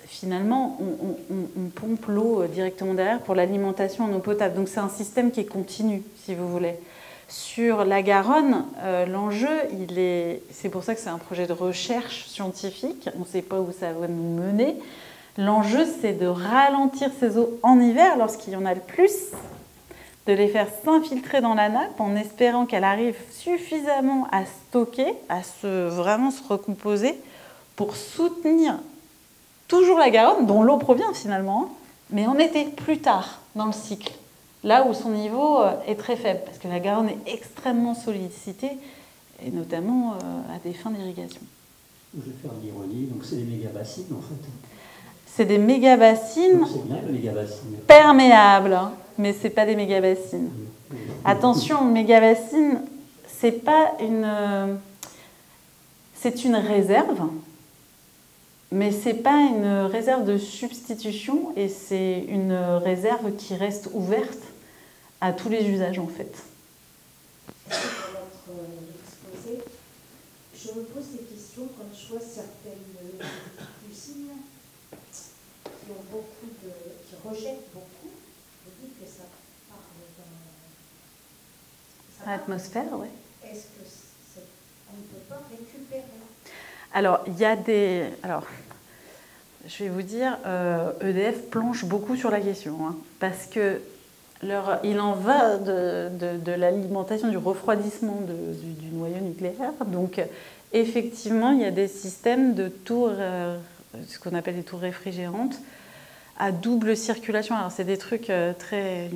finalement, on pompe l'eau directement derrière pour l'alimentation en eau potable. Donc, c'est un système qui est continu, si vous voulez. Sur la Garonne, l'enjeu, c'est pour ça que c'est un projet de recherche scientifique. On ne sait pas où ça va nous mener. L'enjeu, c'est de ralentir ces eaux en hiver, lorsqu'il y en a le plus, de les faire s'infiltrer dans la nappe en espérant qu'elle arrive suffisamment à stocker, à vraiment se recomposer pour soutenir toujours la Garonne, dont l'eau provient finalement, mais en été, plus tard dans le cycle, là où son niveau est très faible, parce que la Garonne est extrêmement sollicitée, et notamment à des fins d'irrigation. Je vais faire de l'ironie, donc c'est des méga-bassines en fait. C'est des méga-bassines perméables, mais ce n'est pas des méga-bassines. Attention, méga-bassine, c'est une réserve, mais ce n'est pas une réserve de substitution, et c'est une réserve qui reste ouverte à tous les usages en fait. Pour notre exposé, je me pose des questions quand je vois certaines usines qui rejettent beaucoup. Je dis que ça part dans L'atmosphère, oui. Est-ce qu'on ne peut pas récupérer? Alors, je vais vous dire, EDF planche beaucoup sur la question, hein, parce que il en va de l'alimentation, du refroidissement du noyau nucléaire. Donc, effectivement, il y a des systèmes de tours, ce qu'on appelle des tours réfrigérantes, à double circulation. Alors, c'est des trucs très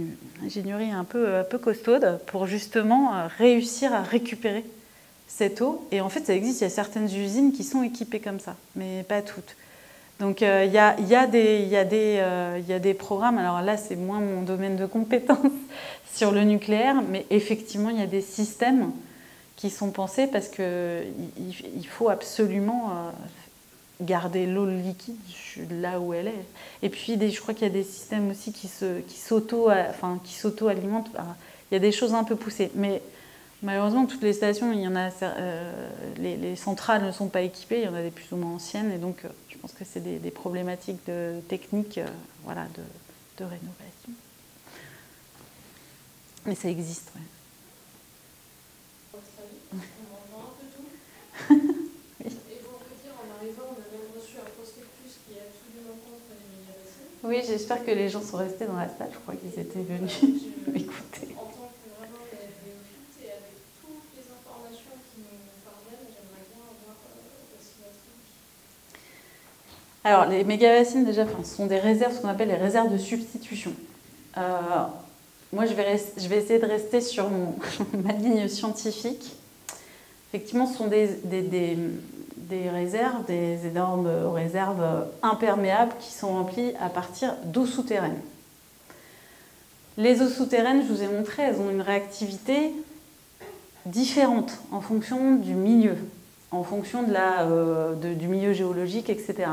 ingénierie un peu costaude pour justement réussir à récupérer cette eau. Et en fait, ça existe. Il y a certaines usines qui sont équipées comme ça, mais pas toutes. Donc, il y a des programmes. Alors là, c'est moins mon domaine de compétence sur le nucléaire, mais effectivement, il y a des systèmes qui sont pensés parce qu'il faut absolument garder l'eau liquide là où elle est. Et puis, je crois qu'il y a des systèmes aussi qui s'auto-alimentent. Il y a des choses un peu poussées. Mais malheureusement, toutes les stations, les centrales ne sont pas équipées. Il y en a des plus ou moins anciennes. Et donc, je pense que c'est des problématiques techniques de rénovation. Mais ça existe, oui. On en vend un peu tout. Oui. Et pour vous dire, en arrivant, on a même reçu un prospectus qui est absolument contre les méga-bassines. Oui, j'espère que les gens sont restés dans la salle. Je crois qu'ils étaient venus m'écouter. En tant que vraiment néophyte et avec toutes les informations qui nous parviennent, j'aimerais bien avoir aussi votre avis. Alors, les méga-bassines, déjà, sont des réserves, ce qu'on appelle les réserves de substitution. Moi, je vais essayer de rester sur ma ligne scientifique. Effectivement, ce sont des réserves, des énormes réserves imperméables qui sont remplies à partir d'eau souterraine. Les eaux souterraines, je vous ai montré, elles ont une réactivité différente en fonction du milieu, en fonction du milieu géologique, etc.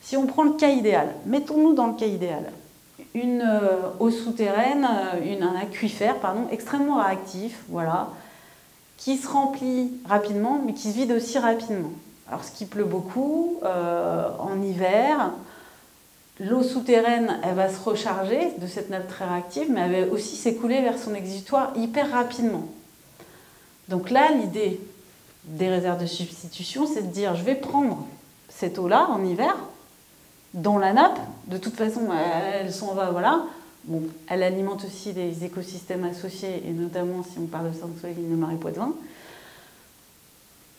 Si on prend le cas idéal, mettons-nous dans le cas idéal. Une eau souterraine, un aquifère, extrêmement réactif, voilà, qui se remplit rapidement, mais qui se vide aussi rapidement. Alors, ce qui pleut beaucoup, en hiver, l'eau souterraine, elle va se recharger de cette nappe très réactive, mais elle va aussi s'écouler vers son exutoire hyper rapidement. Donc là, l'idée des réserves de substitution, c'est de dire je vais prendre cette eau-là en hiver dans la nappe. De toute façon, elle s'en va, voilà. Bon, elle alimente aussi les écosystèmes associés, et notamment si on parle de Sainte-Soline, le marais Poitevin.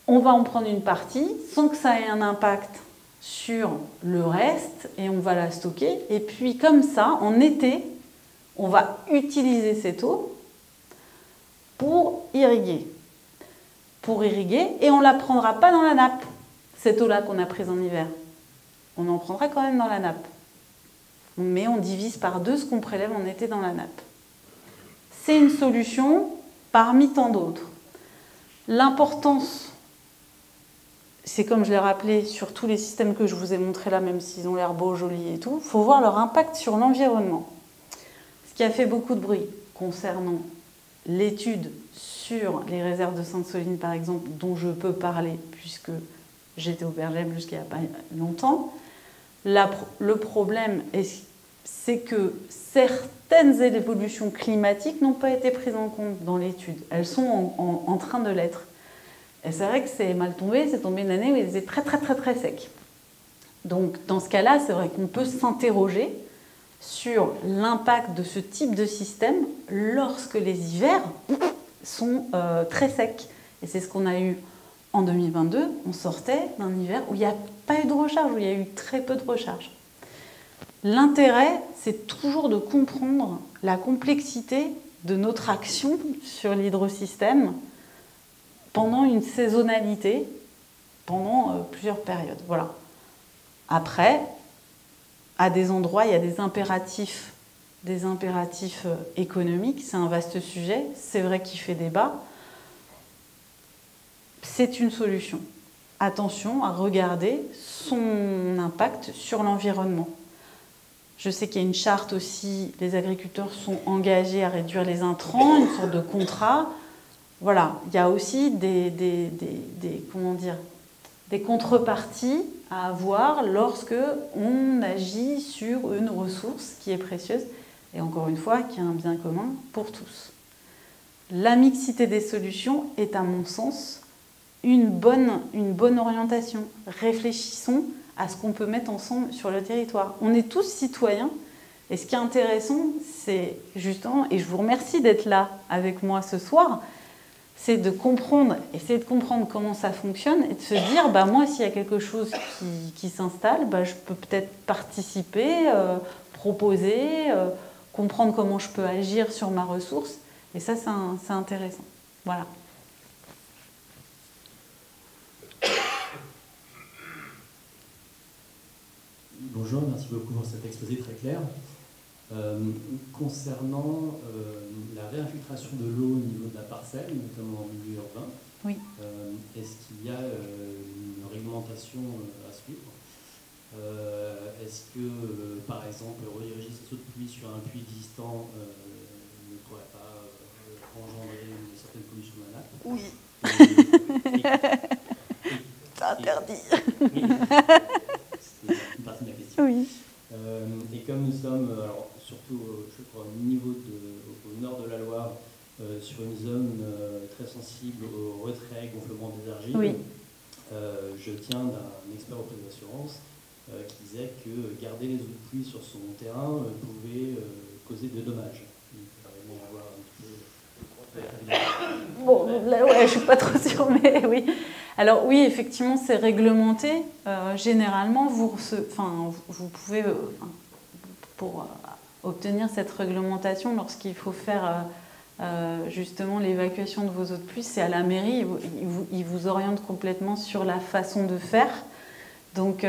On va en prendre une partie sans que ça ait un impact sur le reste et on va la stocker. Et puis comme ça, en été, on va utiliser cette eau pour irriguer. Et on ne la prendra pas dans la nappe, cette eau-là qu'on a prise en hiver. On en prendra quand même dans la nappe. Mais on divise par 2 ce qu'on prélève en été dans la nappe. C'est une solution parmi tant d'autres. L'importance, c'est comme je l'ai rappelé sur tous les systèmes que je vous ai montrés là, même s'ils ont l'air beaux, jolis et tout, il faut voir leur impact sur l'environnement. Ce qui a fait beaucoup de bruit concernant l'étude sur les réserves de Sainte-Soline, par exemple, dont je peux parler puisque j'étais au Bergem jusqu'il n'y a pas longtemps. Le problème, c'est que certaines évolutions climatiques n'ont pas été prises en compte dans l'étude. Elles sont en train de l'être. Et c'est vrai que c'est mal tombé, c'est tombé une année où il était très très très très sec. Donc dans ce cas-là, c'est vrai qu'on peut s'interroger sur l'impact de ce type de système lorsque les hivers sont très secs. Et c'est ce qu'on a eu en 2022. On sortait d'un hiver où il n'y a pas eu de recharge, où il y a eu très peu de recharge. L'intérêt, c'est toujours de comprendre la complexité de notre action sur l'hydrosystème pendant une saisonnalité, pendant plusieurs périodes. Voilà. Après, à des endroits, il y a des impératifs économiques. C'est un vaste sujet. C'est vrai qu'il fait débat. C'est une solution. Attention à regarder son impact sur l'environnement. Je sais qu'il y a une charte aussi, les agriculteurs sont engagés à réduire les intrants, une sorte de contrat. Voilà, il y a aussi des contreparties à avoir lorsque on agit sur une ressource qui est précieuse et encore une fois qui est un bien commun pour tous. La mixité des solutions est à mon sens une bonne orientation. Réfléchissons à ce qu'on peut mettre ensemble sur le territoire. On est tous citoyens et ce qui est intéressant, c'est justement, et je vous remercie d'être là avec moi ce soir, c'est de comprendre, essayer de comprendre comment ça fonctionne et de se dire, bah, moi, s'il y a quelque chose qui s'installe, bah, je peux peut-être participer, proposer, comprendre comment je peux agir sur ma ressource. Et ça, c'est intéressant. Voilà. Bonjour, merci beaucoup pour cet exposé très clair. Concernant la réinfiltration de l'eau au niveau de la parcelle, notamment en milieu urbain, oui. Est-ce qu'il y a une réglementation à suivre? Est-ce que, par exemple, rediriger cette eau de pluie sur un puits existant ne pourrait pas engendrer une certaine pollution de la nappe? Oui. C'est interdit. Oui. C'est une partie de la question. Oui. Et comme nous sommes, alors, surtout je crois au nord de la Loire, sur une zone très sensible au retrait, gonflement des argiles, oui. Je tiens d'un expert auprès de l'assurance qui disait que garder les eaux de pluie sur son terrain pouvait causer de dommages. Bon, là, ouais, je ne suis pas trop sûre, mais oui. Alors oui, effectivement, c'est réglementé. Généralement, vous pouvez, pour obtenir cette réglementation, lorsqu'il faut faire justement l'évacuation de vos eaux de pluie, c'est à la mairie. Ils vous orientent complètement sur la façon de faire. Donc,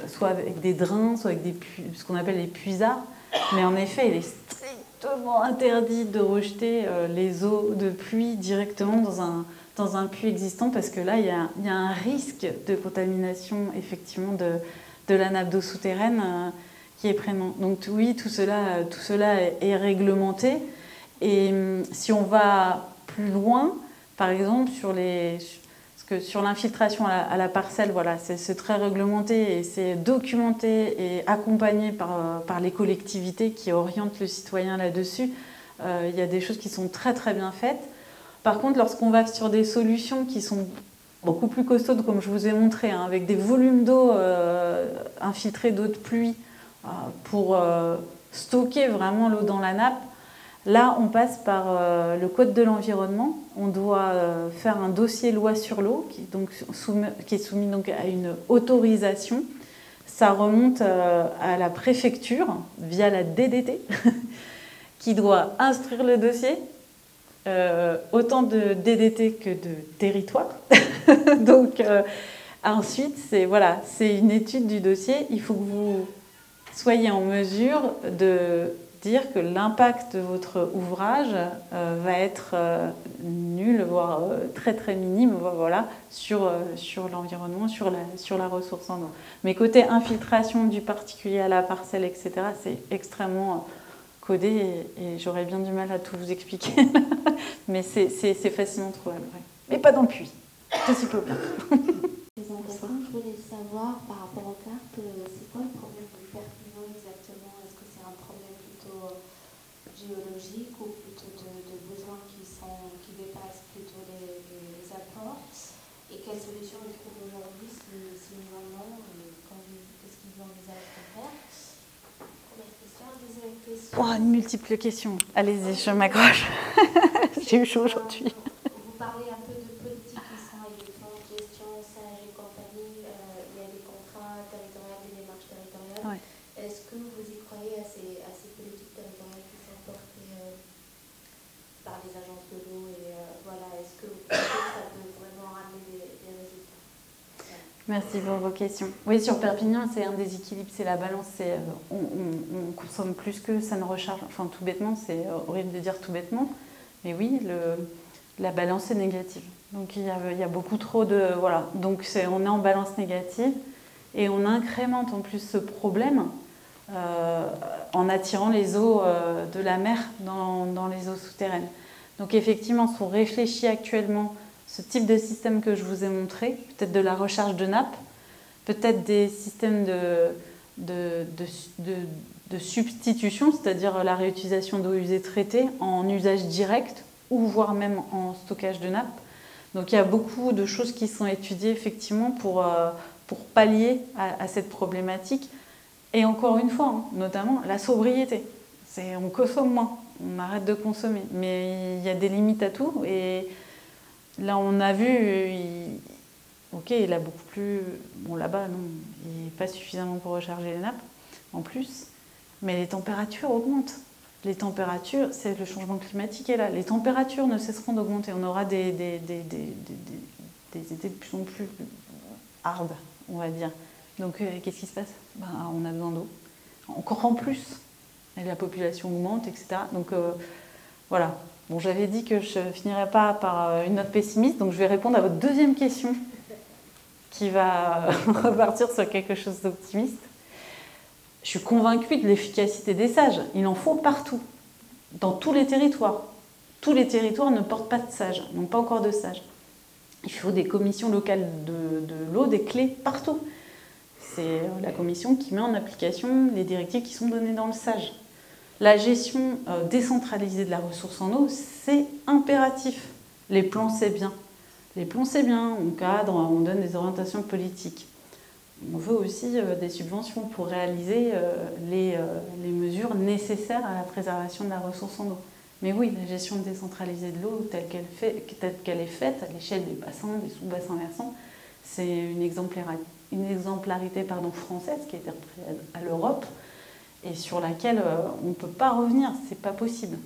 soit avec des drains, soit avec ce qu'on appelle les puisards. Mais en effet, il est strictement interdit de rejeter les eaux de pluie directement dans un puits existant, parce que là, il y a un risque de contamination, effectivement, de la nappe d'eau souterraine qui est prégnant. Donc oui, tout cela est réglementé. Et si on va plus loin, par exemple, sur l'infiltration à la parcelle, voilà, c'est très réglementé et c'est documenté et accompagné par les collectivités qui orientent le citoyen là-dessus. Il y a des choses qui sont très très bien faites. Par contre, lorsqu'on va sur des solutions qui sont beaucoup plus costaudes, comme je vous ai montré, hein, avec des volumes d'eau infiltrés d'eau de pluie pour stocker vraiment l'eau dans la nappe. Là, on passe par le Code de l'environnement. On doit faire un dossier loi sur l'eau qui est soumis donc à une autorisation. Ça remonte à la préfecture via la DDT qui doit instruire le dossier. Autant de DDT que de territoire. Donc ensuite, c'est une étude du dossier. Il faut que vous soyez en mesure de dire que l'impact de votre ouvrage va être nul, voire très très minime, voilà, sur l'environnement, sur la ressource en eau. Mais côté infiltration du particulier à la parcelle, etc., c'est extrêmement codé et j'aurais bien du mal à tout vous expliquer. Mais c'est facilement trouvable. Ouais. Mais pas dans le puits. Ceci peut bien. Présentation, je voulais savoir par rapport aux cartes, c'est quoi le problème du Perpignan exactement? Est-ce que c'est un problème plutôt géologique ou plutôt de besoins qui dépassent plutôt les apports? Et quelle solution ils trouvent aujourd'hui si normalement, qu'est-ce qu'ils envisagent de faire? Première question. Deuxième question. Oh, une multiple question. Allez-y, je m'accroche. J'ai eu chaud aujourd'hui. Vous parlez un peu de politique qui sont avec les fonds de gestion, SAGE et compagnie. Il y a des contrats territoriaux, des démarches territoriales. Ouais. Est-ce que vous y croyez à ces politiques territoriales qui sont portées par les agences de l'eau et voilà, est-ce que vous pensez que ça peut vraiment ramener des résultats? Merci pour vos questions. Oui, sur Perpignan, c'est un déséquilibre, c'est la balance. On consomme plus que ça ne recharge. Enfin, tout bêtement, c'est horrible de dire tout bêtement. Mais oui, la balance est négative. Donc il y a beaucoup trop de... Voilà. Donc on est en balance négative et on incrémente en plus ce problème en attirant les eaux de la mer dans les eaux souterraines. Donc effectivement, si on réfléchit actuellement ce type de système que je vous ai montré, peut-être de la recharge de nappe, peut-être des systèmes de substitution, c'est-à-dire la réutilisation d'eau usée traitée en usage direct ou voire même en stockage de nappe. Donc il y a beaucoup de choses qui sont étudiées effectivement pour pallier à cette problématique. Et encore une fois, hein, notamment la sobriété. On consomme moins, on arrête de consommer. Mais il y a des limites à tout. Et là, on a vu, il a beaucoup plus... Bon, là-bas, non, il n'est pas suffisamment pour recharger les nappes, en plus. Mais les températures augmentent. Les températures, c'est le changement climatique est là. Les températures ne cesseront d'augmenter. On aura des étés de plus en plus hard, on va dire. Donc, qu'est-ce qui se passe? On a besoin d'eau. Encore en plus. Et la population augmente, etc. Donc, voilà. Bon, j'avais dit que je ne finirais pas par une note pessimiste, donc je vais répondre à votre deuxième question, qui va repartir sur quelque chose d'optimiste. Je suis convaincue de l'efficacité des SAGE. Il en faut partout, dans tous les territoires. Tous les territoires ne portent pas de SAGE, n'ont pas encore de SAGE. Il faut des commissions locales de l'eau, des clés partout. C'est la commission qui met en application les directives qui sont données dans le SAGE. La gestion décentralisée de la ressource en eau, c'est impératif. Les plans, c'est bien. Les plans, c'est bien. On cadre, on donne des orientations politiques. On veut aussi des subventions pour réaliser les mesures nécessaires à la préservation de la ressource en eau. Mais oui, la gestion décentralisée de l'eau telle qu'elle est faite à l'échelle des bassins, des sous-bassins versants, c'est une exemplarité française qui est reprise à l'Europe et sur laquelle on ne peut pas revenir, c'est pas possible.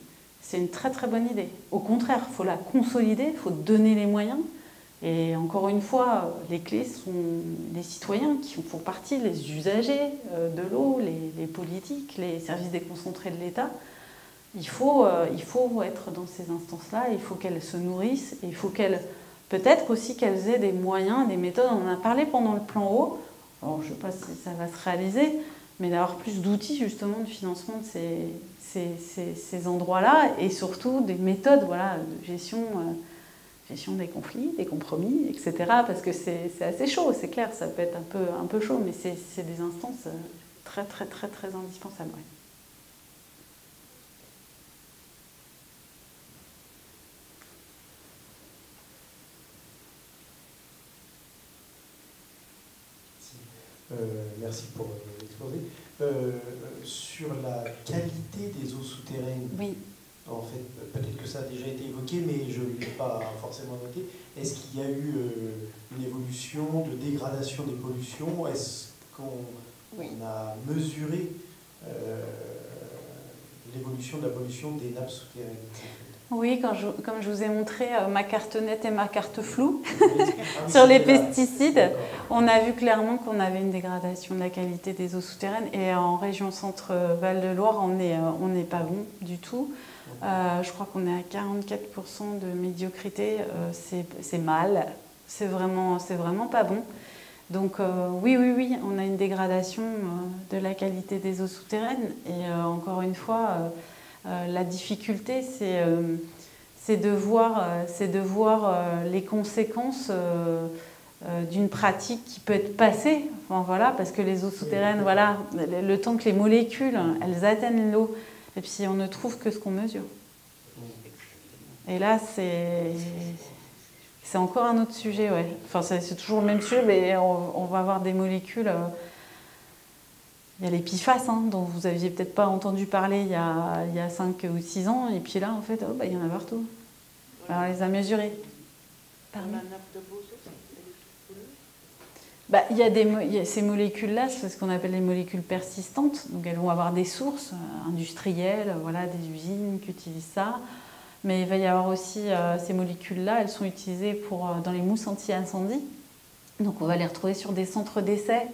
C'est une très très bonne idée. Au contraire, il faut la consolider, il faut donner les moyens. Et encore une fois, les clés sont les citoyens qui font partie, les usagers de l'eau, les politiques, les services déconcentrés de l'État. Il faut être dans ces instances-là, il faut qu'elles se nourrissent, et il faut peut-être aussi qu'elles aient des moyens, des méthodes. On en a parlé pendant le plan eau. Alors, je ne sais pas si ça va se réaliser, mais d'avoir plus d'outils justement de financement de ces endroits-là, et surtout des méthodes de gestion des conflits, des compromis, etc. Parce que c'est assez chaud, c'est clair, ça peut être un peu chaud, mais c'est des instances très très très très indispensables. Ouais. Merci pour l'exposé. Sur la qualité des eaux souterraines, Oui. en fait, peut-être que ça a déjà été évoqué, mais je ne l'ai pas forcément noté. Est-ce qu'il y a eu une évolution de dégradation des pollutions? Est-ce qu'on a mesuré l'évolution de la pollution des nappes souterraines? Oui, comme je vous ai montré ma carte nette et ma carte floue sur les pesticides, on a vu clairement qu'on avait une dégradation de la qualité des eaux souterraines. Et en région Centre-Val-de-Loire, on n'est pas bon du tout. Je crois qu'on est à 44% de médiocrité. C'est mal. C'est vraiment pas bon. Donc oui, on a une dégradation de la qualité des eaux souterraines. Et encore une fois, la difficulté, c'est de voir les conséquences d'une pratique qui peut être passée. Enfin, voilà, parce que les eaux souterraines, voilà, le temps que les molécules, elles atteignent l'eau, et puis on ne trouve que ce qu'on mesure. Et là, c'est encore un autre sujet, ouais. Enfin, c'est toujours le même sujet, mais on va avoir des molécules. Il y a les PFAS, dont vous n'aviez peut-être pas entendu parler il y a 5 ou 6 ans, et puis là, en fait, il y en a partout. Alors, on les a mesurés. Pardon. Il y a ces molécules-là, c'est ce qu'on appelle les molécules persistantes. Donc, elles vont avoir des sources industrielles, voilà, des usines qui utilisent ça. Mais il va y avoir aussi ces molécules-là, elles sont utilisées dans les mousses anti-incendie. Donc, on va les retrouver sur des centres d'essai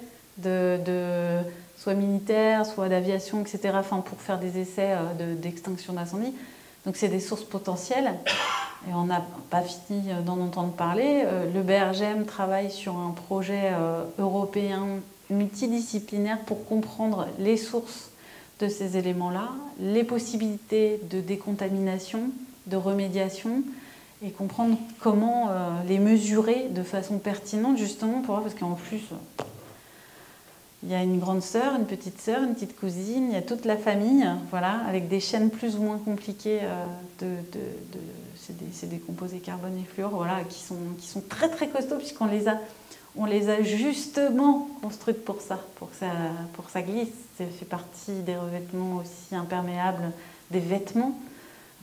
soit militaires, soit d'aviation, etc., pour faire des essais d'extinction d'incendie. Donc c'est des sources potentielles, et on n'a pas fini d'en entendre parler. Le BRGM travaille sur un projet européen multidisciplinaire pour comprendre les sources de ces éléments-là, les possibilités de décontamination, de remédiation, et comprendre comment les mesurer de façon pertinente, justement, pour voir, parce qu'en plus... Il y a une grande sœur, une petite cousine, il y a toute la famille, voilà, avec des chaînes plus ou moins compliquées c'est des composés carbone et fluor, voilà, qui sont très très costauds, puisqu'on les a justement construites pour ça, pour que ça glisse. Ça fait partie des revêtements aussi imperméables des vêtements,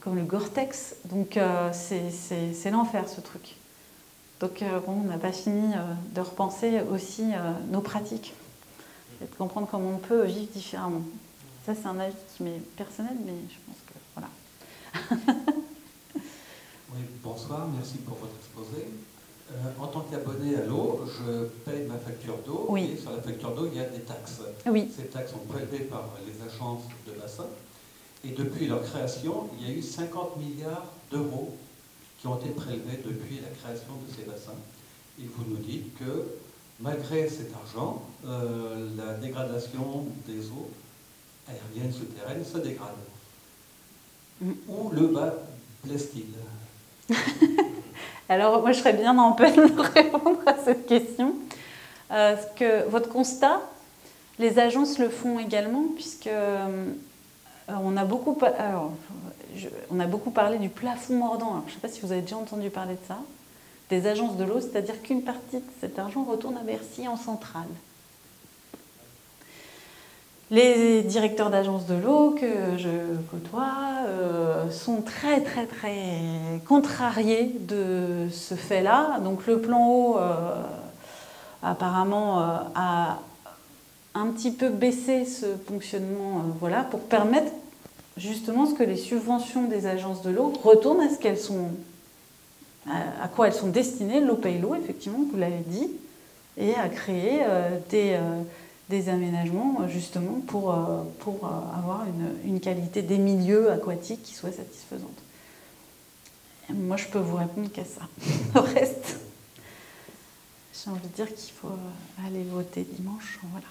comme le Gore-Tex. Donc c'est l'enfer, ce truc. Donc on n'a pas fini de repenser aussi nos pratiques. Et de comprendre comment on peut vivre différemment. Ça, c'est un avis qui m'est personnel, mais je pense que voilà. Oui, bonsoir, merci pour votre exposé. En tant qu'abonné à l'eau, je paye ma facture d'eau, oui. Et sur la facture d'eau, il y a des taxes. Oui. Ces taxes sont prélevées par les agences de bassin, et depuis leur création, il y a eu 50 milliards d'euros qui ont été prélevés depuis la création de ces bassins. Et vous nous dites que malgré cet argent, la dégradation des eaux aériennes souterraines se dégrade. Où le bas blesse-t-il? Alors, moi, je serais bien en peine de répondre à cette question. Parce que votre constat, les agences le font également, puisque on a beaucoup parlé du plafond mordant. Alors, je ne sais pas si vous avez déjà entendu parler de ça. Des agences de l'eau, c'est-à-dire qu'une partie de cet argent retourne à Bercy en centrale. Les directeurs d'agences de l'eau que je côtoie sont très très très contrariés de ce fait-là. Donc le plan eau apparemment a un petit peu baissé ce fonctionnement, voilà, pour permettre justement ce que les subventions des agences de l'eau retournent à ce qu'elles sont. À quoi elles sont destinées, l'eau paye l'eau, effectivement, vous l'avez dit, et à créer des aménagements justement pour avoir une qualité des milieux aquatiques qui soit satisfaisante. Et moi, je peux vous répondre qu'à ça. Le reste, j'ai envie de dire qu'il faut aller voter dimanche. Voilà.